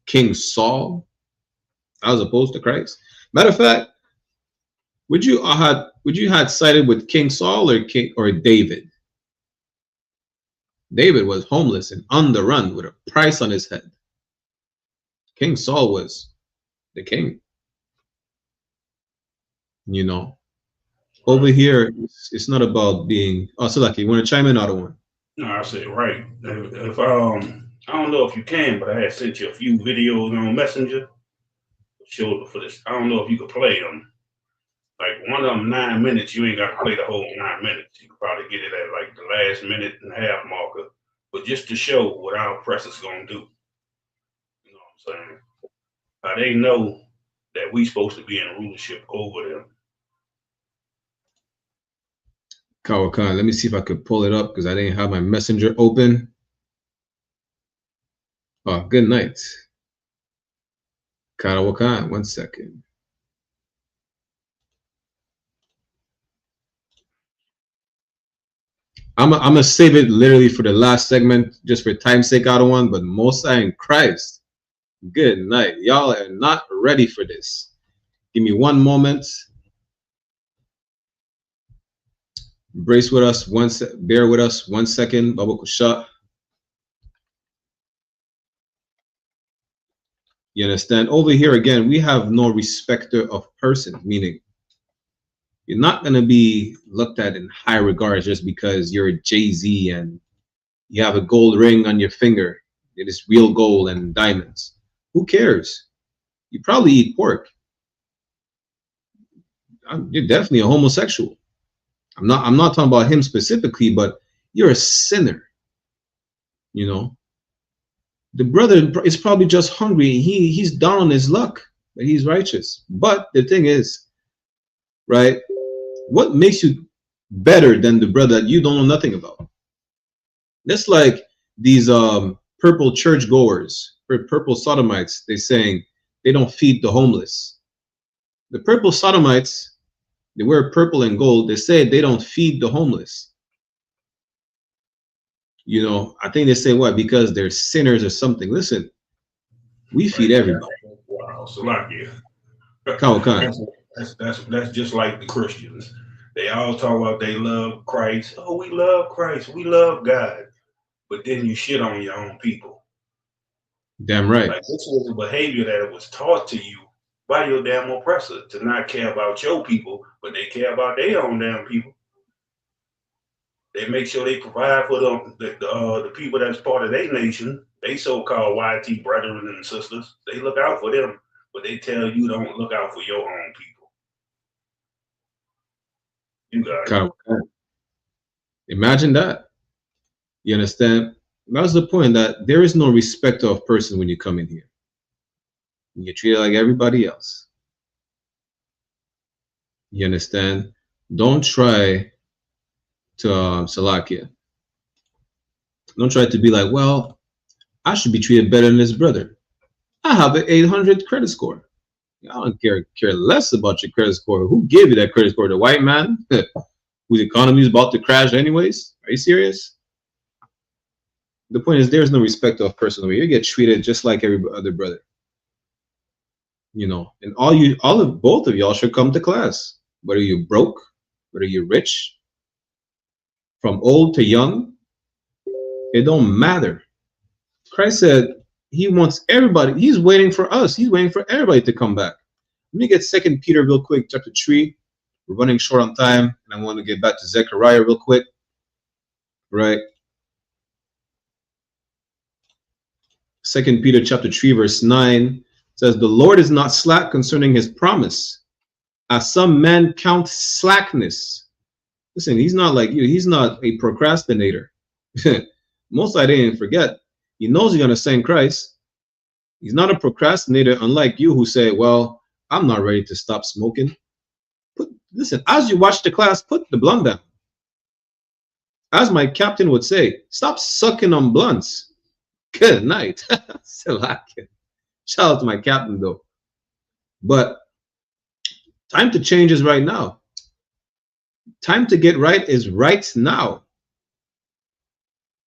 King Saul as opposed to Christ? Matter of fact, would you had sided with King Saul or David? David was homeless and on the run with a price on his head. King Saul was the king. You know, over here it's not about being. Oh, so lucky. You want to chime in, other one? No, I said right. If I don't know if you can, but I had sent you a few videos on Messenger. Showed for this. I don't know if you could play them. Like one of them 9 minutes, you ain't got to play the whole 9 minutes. You could probably get it at like the last minute and a half marker, but just to show what our oppressors gonna do. You know what I'm saying? How they know that we supposed to be in rulership over them. Kawakan, let me see if I could pull it up because I didn't have my Messenger open. Oh, good night. Kawakan, 1 second. I'm gonna save it literally for the last segment, just for time's sake, I don't want, but Most High in Christ. Good night. Y'all are not ready for this. Give me one moment. Brace with us, bear with us 1 second. Baba Kusha. You understand? Over here again, we have no respecter of person, meaning, You're not going to be looked at in high regards just because you're a Jay-Z and you have a gold ring on your finger. It is real gold and diamonds. Who cares? You probably eat pork. You're definitely a homosexual. I'm not talking about him specifically, but you're a sinner. You know, the brother is probably just hungry. He's down on his luck, but he's righteous. But the thing is, right? What makes you better than the brother that you don't know nothing about? That's like these purple churchgoers, purple sodomites. They're saying they don't feed the homeless. The purple sodomites, they wear purple and gold. They say they don't feed the homeless. You know, I think they say what? Because they're sinners or something. Listen, we feed everybody. Wow, so like that's just like the Christians. They all talk about they love Christ. Oh, we love Christ. We love God. But then you shit on your own people. Damn right. Like this was a behavior that was taught to you by your damn oppressor to not care about your people, but they care about their own damn people. They make sure they provide for them, the people that's part of their nation, they so-called YT brethren and sisters. They look out for them, but they tell you don't look out for your own people. You got it. Imagine that. You understand? That's the point, that there is no respect of person when you come in here. You're treated like everybody else. You understand? Don't try to Salakia. Don't try to be like, well, I should be treated better than this brother. I have an 800 credit score. I don't care less about your credit score. Who gave you that credit score? The white man whose economy is about to crash anyways? Are you serious? The point is, there's no respect of person over here. You get treated just like every other brother. You know, and both of y'all should come to class. Whether you're broke, whether you're rich, from old to young, it don't matter. Christ said he wants everybody. He's waiting for us. He's waiting for everybody to come back. Let me get 2 Peter real quick, chapter 3. We're running short on time, and I want to get back to Zechariah real quick. Right. 2 Peter chapter 3, verse 9 says, the Lord is not slack concerning his promise, as some men count slackness. Listen, he's not like you. He's not a procrastinator. Most I didn't forget. He knows he's going to send Christ. He's not a procrastinator, unlike you who say, well, I'm not ready to stop smoking. Listen, as you watch the class, put the blunt down. As my captain would say, stop sucking on blunts. Good night. Shout out to my captain, though. But time to change is right now. Time to get right is right now.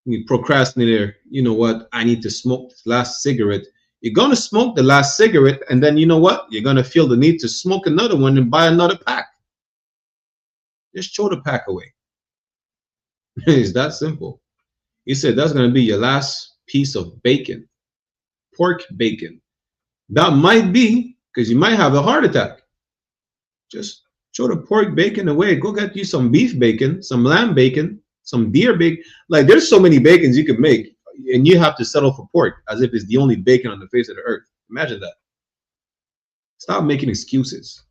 You procrastinator, you know what? I need to smoke this last cigarette. You're going to smoke the last cigarette, and then you know what? You're going to feel the need to smoke another one and buy another pack. Just throw the pack away. It's that simple. He said that's going to be your last piece of bacon, pork bacon. That might be because you might have a heart attack. Just throw the pork bacon away. Go get you some beef bacon, some lamb bacon, some deer bacon. Like, there's so many bacons you could make, and you have to settle for pork as if it's the only bacon on the face of the earth. Imagine that. Stop making excuses.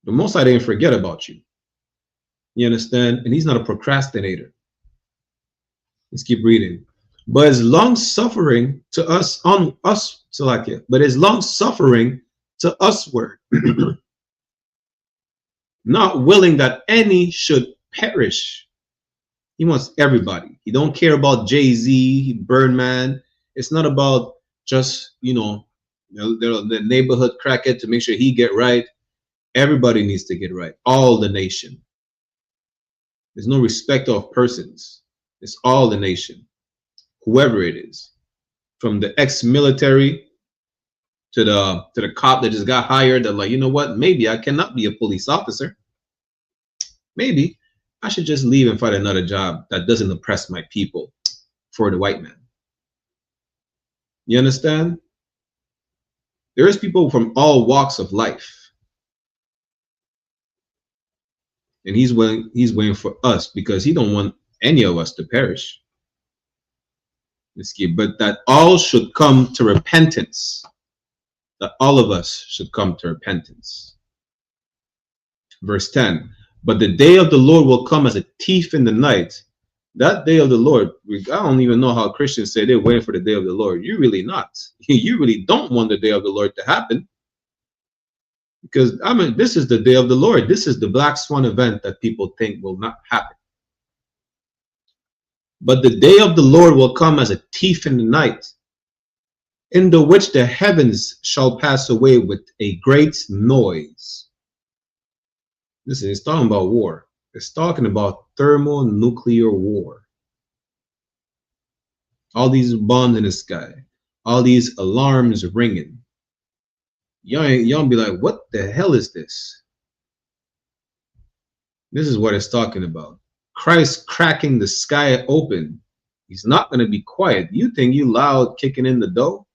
The Most High didn't forget about you. You understand? And he's not a procrastinator. Let's keep reading. But his long suffering to us, on us, Salakia, but his long suffering to usward, not willing that any should perish. He wants everybody. He don't care about Jay-Z, Birdman. It's not about just, the neighborhood crackhead to make sure he get right. Everybody needs to get right. All the nation. There's no respect of persons. It's all the nation. Whoever it is. From the ex-military to the cop that just got hired, that like, you know what? Maybe I cannot be a police officer. Maybe I should just leave and find another job that doesn't oppress my people for the white man. You understand? There is people from all walks of life. And he's waiting for us because he don't want any of us to perish. But that all should come to repentance. That all of us should come to repentance. Verse 10. But the day of the Lord will come as a thief in the night. That day of the Lord, I don't even know how Christians say they're waiting for the day of the Lord. You're really not. You really don't want the day of the Lord to happen. Because, I mean, this is the day of the Lord. This is the black swan event that people think will not happen. But the day of the Lord will come as a thief in the night, in the which the heavens shall pass away with a great noise. Listen, it's talking about war. It's talking about thermonuclear war. All these bombs in the sky, all these alarms ringing. Y'all be like, what the hell is this? This is what it's talking about. Christ cracking the sky open. He's not going to be quiet. You think you loud kicking in the door?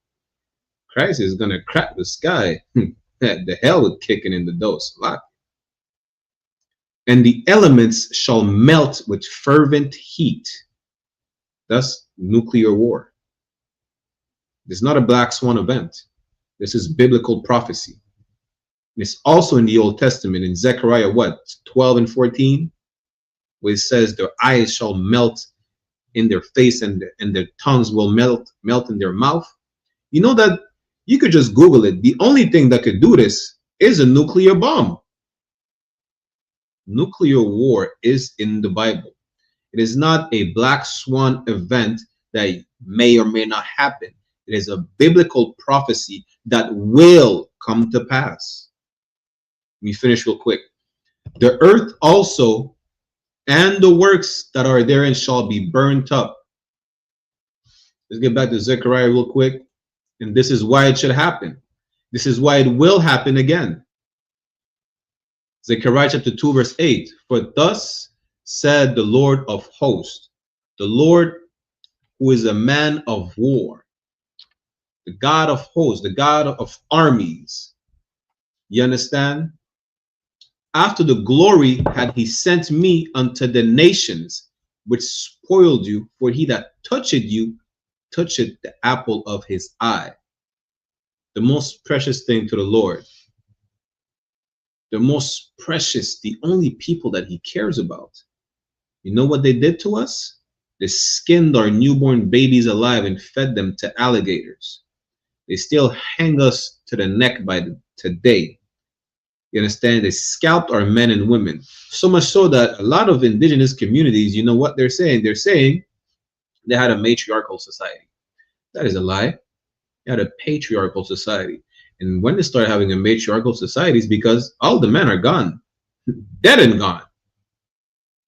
Christ is going to crack the sky. The hell with kicking in the door. And the elements shall melt with fervent heat. That's nuclear war. It's not a black swan event. This is biblical prophecy. It's also in the Old Testament in Zechariah 12 and 14, where it says their eyes shall melt in their face and their tongues will melt in their mouth. You know that you could just Google it. The only thing that could do this is a nuclear bomb. Nuclear war is in the Bible. It is not a black swan event that may or may not happen. It is a biblical prophecy that will come to pass. Let me finish real quick. The earth also and the works that are therein shall be burnt up. Let's get back to Zechariah real quick. And this is why it should happen. This is why it will happen again. Zechariah chapter 2 verse 8. For thus said the Lord of hosts, the Lord who is a man of war, the God of hosts, the God of armies. You understand? After the glory had he sent me unto the nations, which spoiled you, for he that toucheth you, toucheth the apple of his eye. The most precious thing to the Lord. The most precious, the only people that he cares about. You know what they did to us? They skinned our newborn babies alive and fed them to alligators. They still hang us to the neck by today. You understand? They scalped our men and women. So much so that a lot of indigenous communities, you know what they're saying? They're saying they had a matriarchal society. That is a lie. They had a patriarchal society. And when they started having a matriarchal society, it's because all the men are gone. Dead and gone.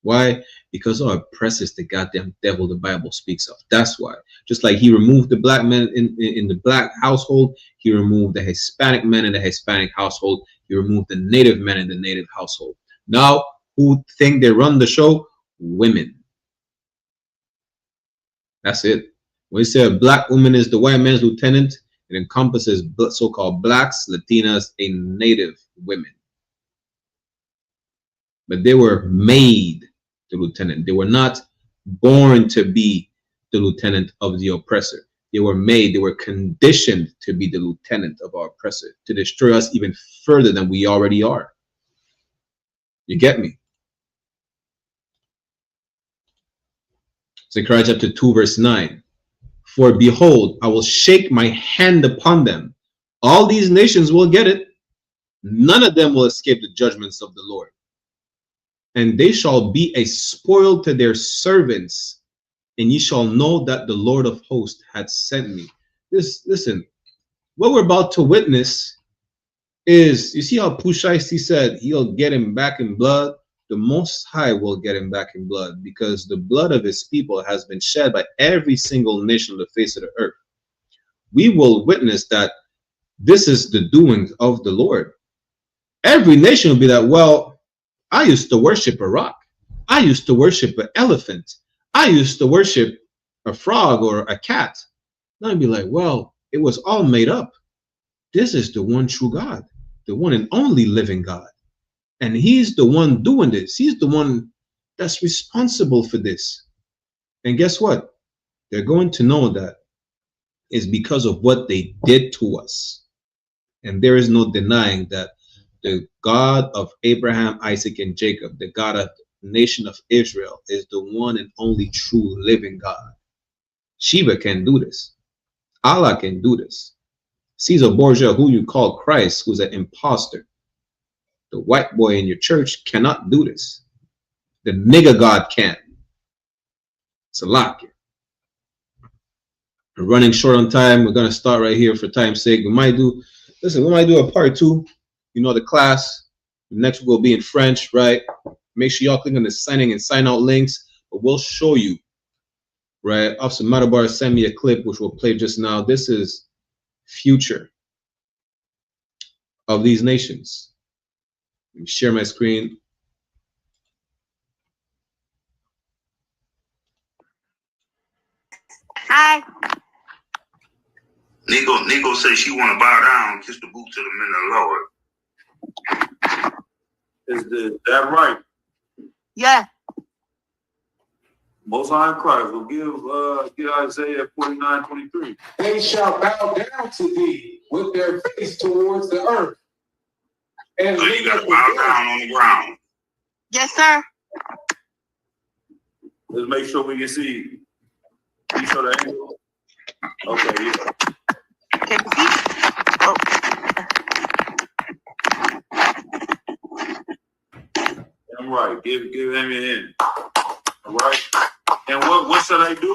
Why? Because how oppressive the goddamn devil the Bible speaks of. That's why. Just like he removed the black men in the black household, he removed the Hispanic men in the Hispanic household. He removed the native men in the native household. Now, who think they run the show? Women. That's it. When you say a black woman is the white man's lieutenant, it encompasses so-called blacks, Latinas, and native women. But they were made the lieutenant. They were not born to be the lieutenant of the oppressor. They were made, they were conditioned to be the lieutenant of our oppressor, to destroy us even further than we already are. You get me? Zechariah chapter 2 verse 9. For behold, I will shake my hand upon them. All these nations will get it. None of them will escape the judgments of the Lord. And they shall be a spoil to their servants. And ye shall know that the Lord of hosts had sent me. Listen, what we're about to witness is, you see how Pushaisti said he'll get him back in blood? The Most High will get him back in blood, because the blood of his people has been shed by every single nation on the face of the earth. We will witness that this is the doings of the Lord. Every nation will be like, well, I used to worship a rock. I used to worship an elephant. I used to worship a frog or a cat. Now I'd be like, well, it was all made up. This is the one true God, the one and only living God. And he's the one doing this. He's the one that's responsible for this. And guess what? They're going to know that it's because of what they did to us. And there is no denying that the God of Abraham, Isaac, and Jacob, the God of the nation of Israel, is the one and only true living God. Shiva can do this. Allah can do this. Caesar Borgia, who you call Christ, who's an imposter, the white boy in your church, cannot do this. The nigger God can. It's a lock. We're running short on time. We're going to start right here for time's sake. We might do a part 2. You know, the class. The next week will be in French, right? Make sure y'all click on the signing and sign out links. But we'll show you, right? Officer Matabar sent me a clip which we'll play just now. This is future of these nations. Let me share my screen. Hi. Nico says she want to bow down, kiss the boots of the men of the Lord. Is that right? Yeah. Most High Christ will give Isaiah 49:23. They shall bow down to thee with their face towards the earth. And So you got to bow down on the ground. Yes, sir. Let's make sure we can see. You show the angle. Okay, yeah. Can you see? Oh. I'm right. Give him your hand. All right. And what should I do?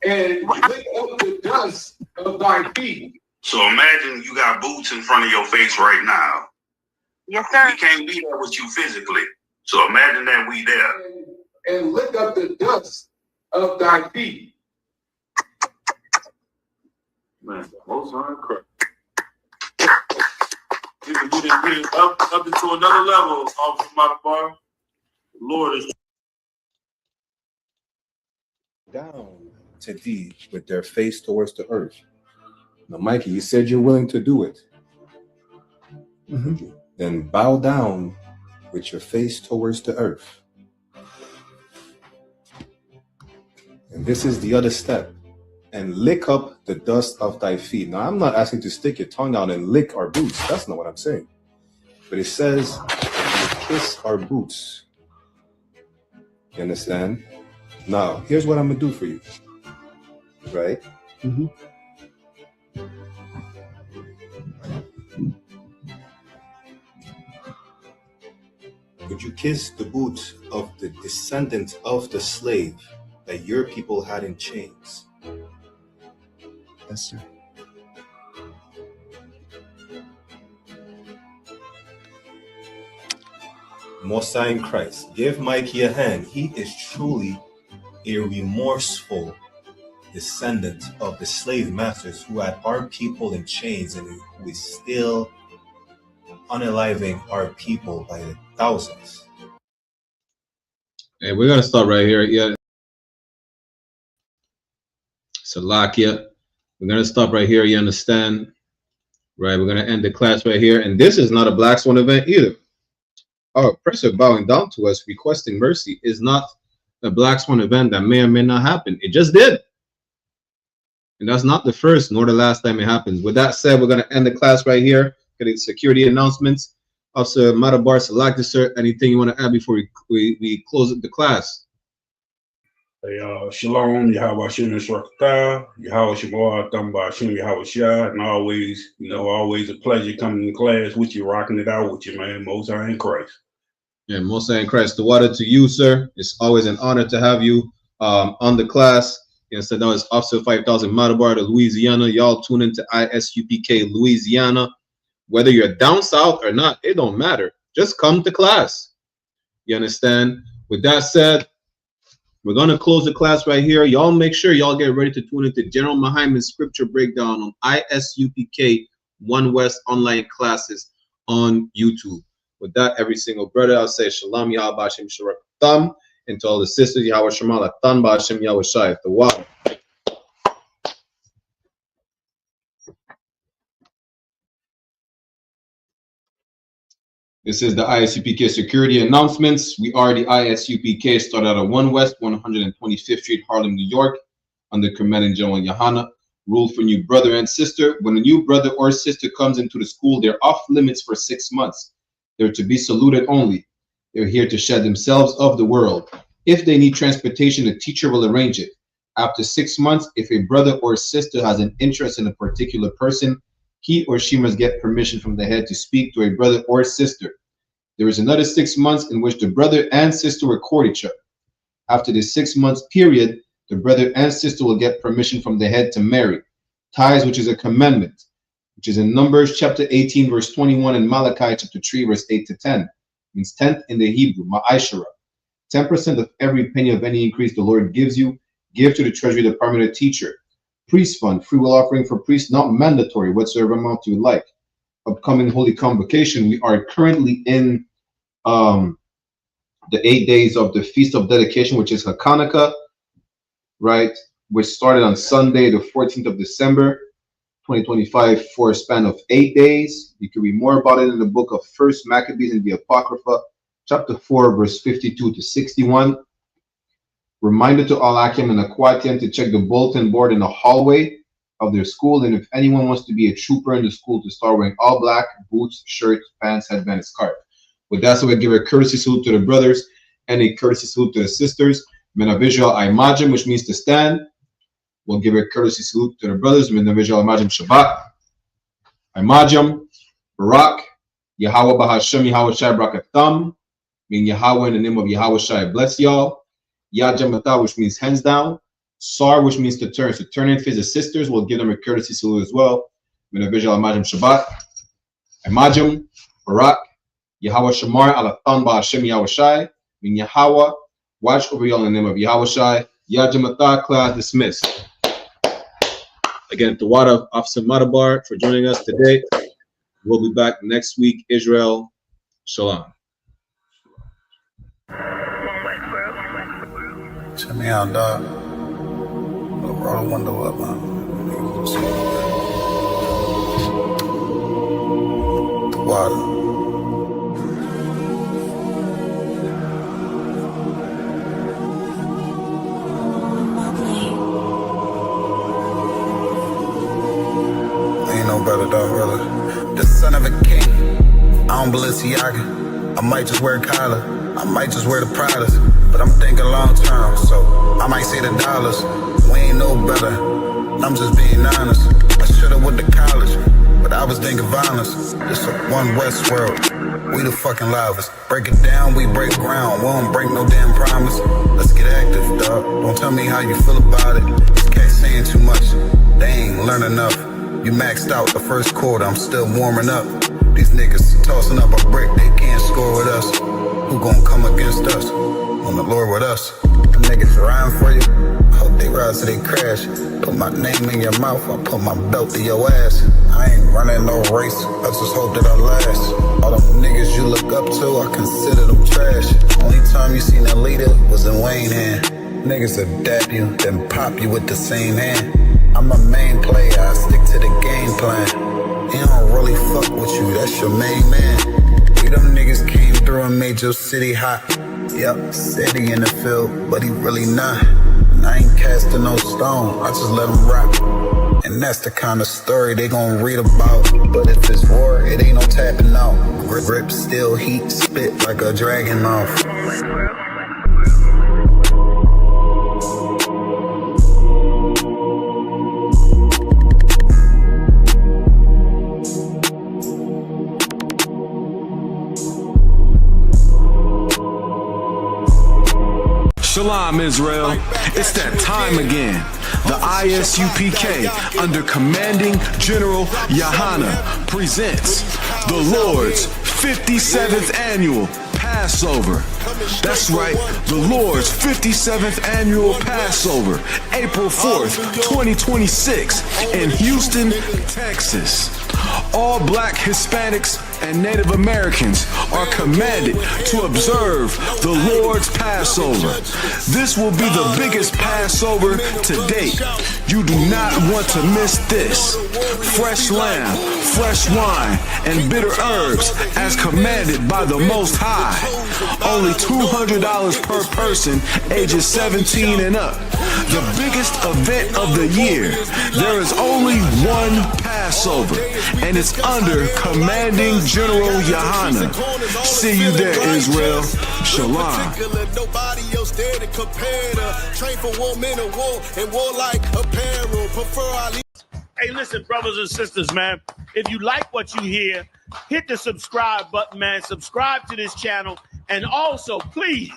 and lick up the dust of thy feet. So imagine you got boots in front of your face right now. Yes, sir. We can't be there with you physically. So imagine that we there. And lick up the dust of thy feet. Man, most High Christ. You can get it up into another level off of my bar. Lord is down to thee with their face towards the earth. Now, Mikey, you said you're willing to do it. Then bow down with your face towards the earth. And this is the other step. And lick up the dust of thy feet. Now, I'm not asking to stick your tongue out and lick our boots. That's not what I'm saying. But it says, kiss our boots. You understand? Now, here's what I'm going to do for you. Right? Would you kiss the boot of the descendant of the slave that your people had in chains? Yes, sir. Most High in Christ, give Mikey a hand. He is truly a remorseful descendant of the slave masters who had our people in chains and who is still unaliving our people by the thousands. Hey, we're gonna stop right here. Yeah, Salakia. We're gonna stop right here. You understand? Right. We're gonna end the class right here. And this is not a Black Swan event either. Our oppressor bowing down to us, requesting mercy, is not a Black Swan event that may or may not happen. It just did. And that's not the first nor the last time it happens. With that said, we're going to end the class right here. Getting security announcements. Officer Matabar, Salak, sir, anything you want to add before we close the class? Hey, Shalom, Yahweh Shem Yisrakata, Yahweh Shabbat, Thamba Shem Yahweh Shah, and always, always a pleasure coming to class with you, rocking it out with you, man. Most High in Christ. Yeah, Most High in Christ. The water to you, sir. It's always an honor to have you on the class. So that was Officer 5000 Matabar to Louisiana. Y'all tune into I.S.U.P.K. Louisiana. Whether you're down south or not, it don't matter. Just come to class. You understand? With that said, we're going to close the class right here. Y'all make sure y'all get ready to tune into General Mahaiman's scripture breakdown on ISUPK One West online classes on YouTube. With that, every single brother, I'll say Shalom, Yahweh B'Hashem Shurakatam, and to all the sisters, Yahweh Shemala, Tan B'Hashem Yahweh Shai, the water. This is the ISUPK security announcements. We are the I.S.U.P.K. started out at 1 West 125th Street, Harlem, New York, under Commanding General YAHANNA. Rule for new brother and sister. When a new brother or sister comes into the school, they're off limits for 6 months. They're to be saluted only. They're here to shed themselves of the world. If they need transportation, the teacher will arrange it. After 6 months, if a brother or sister has an interest in a particular person, he or she must get permission from the head to speak to a brother or sister. There is another 6 months in which the brother and sister will court each other. After the 6 months period, the brother and sister will get permission from the head to marry. Tithes, which is a commandment, which is in Numbers chapter 18, verse 21, and Malachi chapter 3, verse 8 to 10. Means tenth in the Hebrew, ma'ashara. 10% of every penny of any increase the Lord gives you, give to the Treasury Department a teacher. Priest fund, free will offering for priests, not mandatory, whatsoever amount you like. Upcoming Holy Convocation, we are currently in the 8 days of the Feast of Dedication, which is Hanukkah, right? Which started on Sunday, the 14th of December, 2025, for a span of 8 days. You can read more about it in the book of 1 Maccabees in the Apocrypha, chapter 4, verse 52 to 61. Reminder to all Akim and Aquatian to check the bulletin board in the hallway of their school. And if anyone wants to be a trooper in the school, to start wearing all black, boots, shirts, pants, headband, and scarf. With that, so we give a courtesy salute to the brothers and a courtesy salute to the sisters. Menavisual Imajim, which means to stand. We'll give a courtesy salute to the brothers. Menavisual Imajim Shabbat. Imajim, Barak, Yahweh Bahashem, Yahweh Shai Brakatham. Mean Yahweh in the name of Yahweh Shai bless y'all. Yajamata, which means hands down. Sar, which means to turn. So turn in for the sisters. We'll give them a courtesy salute as well. Menavisual Imajim Shabbat. Imajim, Barak, Yahweh Shamar, Alatan Bahashem, Yahweh Shai. Mean Yahweh, watch over y'all in the name of Yahweh Shai. Yajamata, class dismissed. Again, Tawada, Officer Matabar, for joining us today. We'll be back next week. Israel, Shalom. Check me out, dog. Roll the window up, man. Tawada. Brother, the son of a king. I don't Balenciaga. I might just wear Kyla. I might just wear the Pradas. But I'm thinking long term, so I might say the dollars. We ain't no better. I'm just being honest. I should've went to college, but I was thinking violence. It's a one West world. We the fucking loudest. Break it down, we break ground. We don't break no damn promise. Let's get active, dog. Don't tell me how you feel about it. These cats saying too much. They ain't learn enough. You maxed out the first quarter, I'm still warming up. These niggas tossing up a brick, they can't score with us. Who gon' come against us? On the Lord with us. Them niggas riding for you, I hope they ride till they crash. Put my name in your mouth, I put my belt to your ass. I ain't running no race, I just hope that I last. All them niggas you look up to, I consider them trash. Only time you seen a leader was in Wayne hand. Niggas will dap you, then pop you with the same hand. I'm a main player, I stick to the game plan. He don't really fuck with you, that's your main man. We them niggas came through and made your city hot. Yup, said he in the field, but he really not. And I ain't casting no stone, I just let him rock. And that's the kind of story they gon' read about. But if it's war, it ain't no tapping out. Grip still heat, spit like a dragon off. Shalom, Israel. It's that time again. The I.S.U.P.K. under Commanding General YAHANNA presents the Lord's 57th Annual Passover. That's right, the Lord's 57th Annual Passover, April 4th, 2026 in Houston, Texas. all black Hispanics and Native Americans are commanded to observe the Lord's Passover. This will be the biggest Passover to date. You do not want to miss this. Fresh lamb, fresh wine, and bitter herbs as commanded by the Most High. Only $200 per person, ages 17 and up. The biggest event of the year. There is only one Passover, and it's under Commanding General YAHANNA. See you there, Israel. Shalom. Hey, listen, brothers and sisters, man. If you like what you hear, hit the subscribe button, man. Subscribe to this channel. And also, please,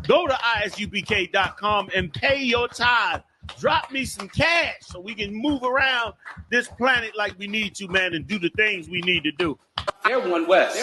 go to isupk.com and pay your tithe. Drop me some cash so we can move around this planet like we need to, man, and do the things we need to do. They're one West.